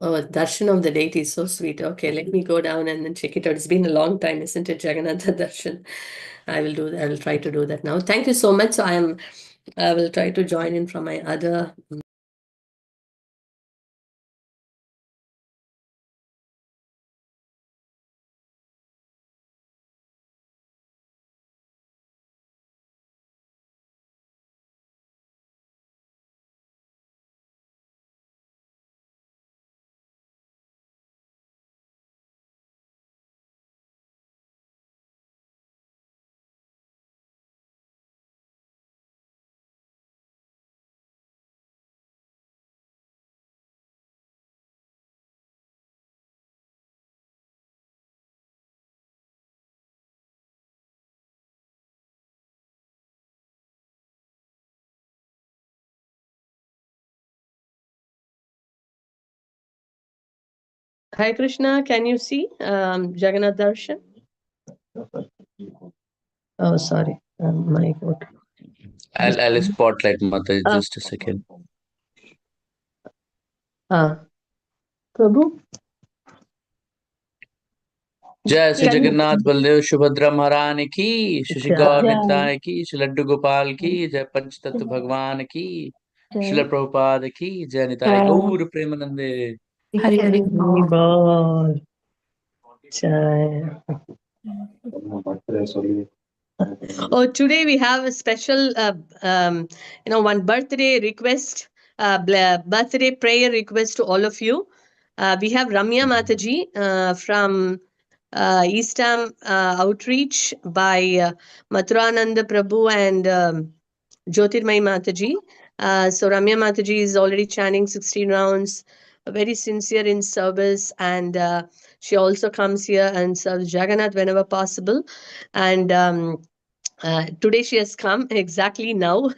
Oh, Darshan of the deity is so sweet. Okay, let me go down and then check it out. It's been a long time, isn't it, Jagannatha Darshan? I will do that. I will try to do that now. Thank you so much. So I will try to join in from my other Hi Krishna, can you see Jagannath Darshan? Oh, sorry. My God. I'll spotlight Mata just a second. Prabhu? जय श्री जगन्नाथ बलदेव सुभद्रा महारानी की, श्री गौर निताय की, श्री लड्डू गोपाल की, जय पंचतत्व भगवान की, श्री प्रभुपाद की, जय निताय गौर प्रेमानंदे। हरि हरि बोल। जय। Oh, today we have a special, one birthday request, birthday prayer request to all of you. We have Ramya Mataji from Eastham Outreach by Mathurananda Prabhu and Jyotirmai Mataji. So Ramya Mataji is already chanting 16 rounds, very sincere in service, and she also comes here and serves Jagannath whenever possible. And today she has come exactly now.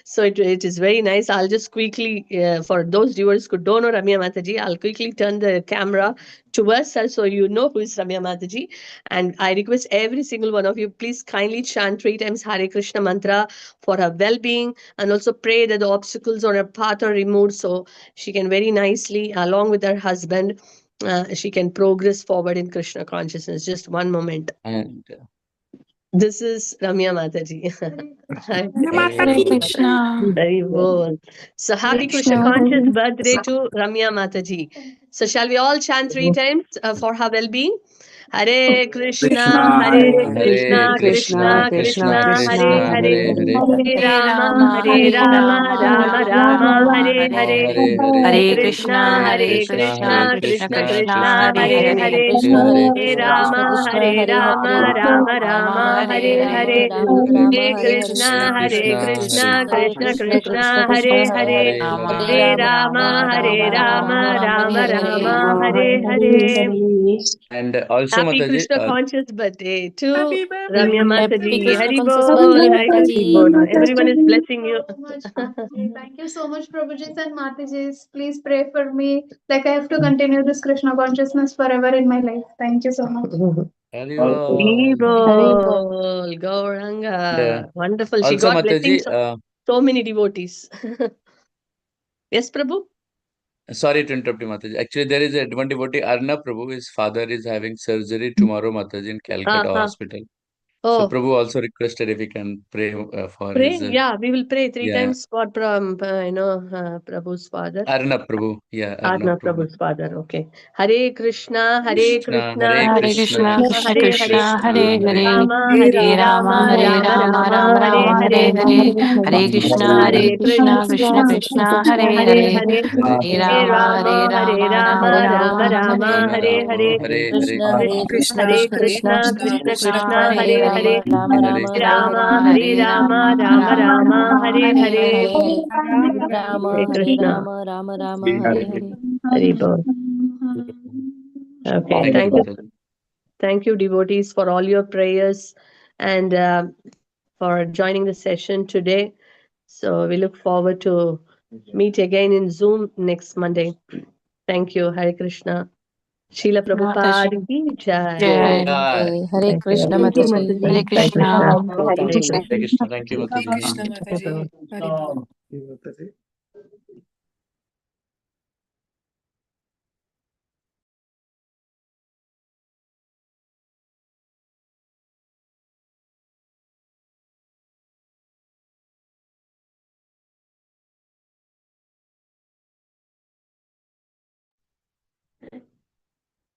So it is very nice. I'll just quickly, for those viewers who don't know Ramya Mataji, I'll quickly turn the camera towards her so you know who is Ramya Mataji. And I request every single one of you, please kindly chant 3 times Hare Krishna mantra for her well-being, and also pray that the obstacles on her path are removed so she can very nicely, along with her husband, she can progress forward in Krishna consciousness. Just one moment. And This is Ramya Mataji. Hi. Hare Krishna. Very well. So happy Krishna Krishna. conscious birthday to Ramya Mataji. So shall we all chant 3 times for her well-being? Hare Krishna, Krishna, Hare Hare Krishna, Krishna Krishna, Krishna, Krishna Hare Krishna, Hare, Hare Hare, Hare Hare Rama, Rama, Hare Hare Rama, Rama, Rama Rama Rama, Rama, Hare Hare Hare, Hare Hare. Hare, Hare Hare Krishna, Krishna, Hare Hare Krishna Krishna, Hare Krishna, Krishna, Krishna Krishna, Krishna, Krishna, Krishna Hare Hare Krishna, Hare. Hare, Hare Hare, Hare Krishna Rama, Krishna, Hare Hare Rama, Rama, Rama Rama Rama, Rama, Hare Hare Hare Hare, Hare. Hare, Hare Hare Krishna, Hare Krishna, Hare Krishna, Hare Krishna Krishna, Krishna, Krishna Hare Krishna, Hare, Hare Rama Hare Hare Rama, Rama, Rama, Rama Rama Hare Rama, Rama, Rama, Rama Rama, Rama Hare Hare. Rama, Hare Hare. and also Happy Mataji, Krishna conscious birthday to happy birthday. Ramya Happy Mataji. Krishna Hari conscious Bol, birthday, Hari Krishna Bol. Mataji. Everyone is blessing you. So much, Mataji. Thank you so much, Prabhuji and Mataji. Please pray for me. Like I have to continue this Krishna consciousness forever in my life. Thank you so much. Hari Haribol. Hare Bol. Bol, And Gauranga. Wonderful. She also got Mataji, blessings of so many devotees. Yes, Prabhu? sorry to interrupt you, Mataji. Actually, there is one devotee, Arnab Prabhu. His father is having surgery tomorrow, Mataji, in Calcutta Uh-huh. hospital. So Oh, Prabhu also requested if we can pray for pray? his, Yeah, we will pray 3 yeah, times for Prabhu's father. Arnab Prabhu. Yeah, Arnab Arnav Prabhu. Prabhu's father. Okay. Hare Krishna, Hare Krishna, Krishna, Hare Hare Krishna Krishna, Krishna, Krishna, Krishna Krishna Hare Hare, Krishna, Hare Krishna, Hare Hare Hare. Rama, Hare Hare Rama, Rama, Hare Rama Rama, Rama, Rama Hare Rama, Hare Hare. Hare. Hare Krishna, Hare Hare Krishna, Krishna Krishna, Krishna, Hare Hare Hare. Hare, Hare, Hare Hare Rama, Hare Rama, Hare Rama, Rama Rama, Rama Rama, Hare Rama, Rama Hare Hare. Rama, Hare. Hare Hare Hare, Krishna, Hare Krishna, Hare Krishna Krishna, Krishna, Krishna Krishna, Krishna, Hare Hare Hare. Rama, Rama Hare Rama, Hare Hare Rama, Hare. Hare Hare Rama, Rama, Rama Rama Rama, Rama, Hare Hare Hare. Hare. Hare Hare Rama, Hare Krishna. Rama, Rama Rama, Hare Hare. Hari Bol. Okay, Thank you, Mataji. thank you, devotees, for all your prayers and for joining the session today. So we look forward to meet again in Zoom next Monday. Thank you, Hare Krishna. Srila Mataji. Prabhupada ki jai. Jai. Jai. Hare Thank you. Krishna, Thank you, Mataji. Mataji. Hare Hare Krishna. Krishna. Hare Hare Krishna. Hare Krishna. Thank you, Mataji. Krishna Mataji. Hari Bol.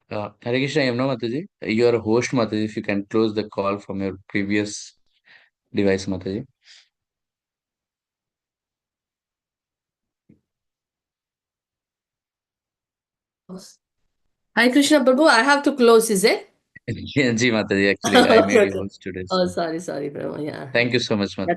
Hare Krishna, Yamuna Mataji. You are a host, Mataji. If you can close the call from your previous device, Mataji. Hare Krishna Prabhu, I have to close, is it? Yeah, Ji Mataji. Actually, I made you Okay. host today. Oh, So sorry, Prabhu. Yeah. thank you so much, Mataji.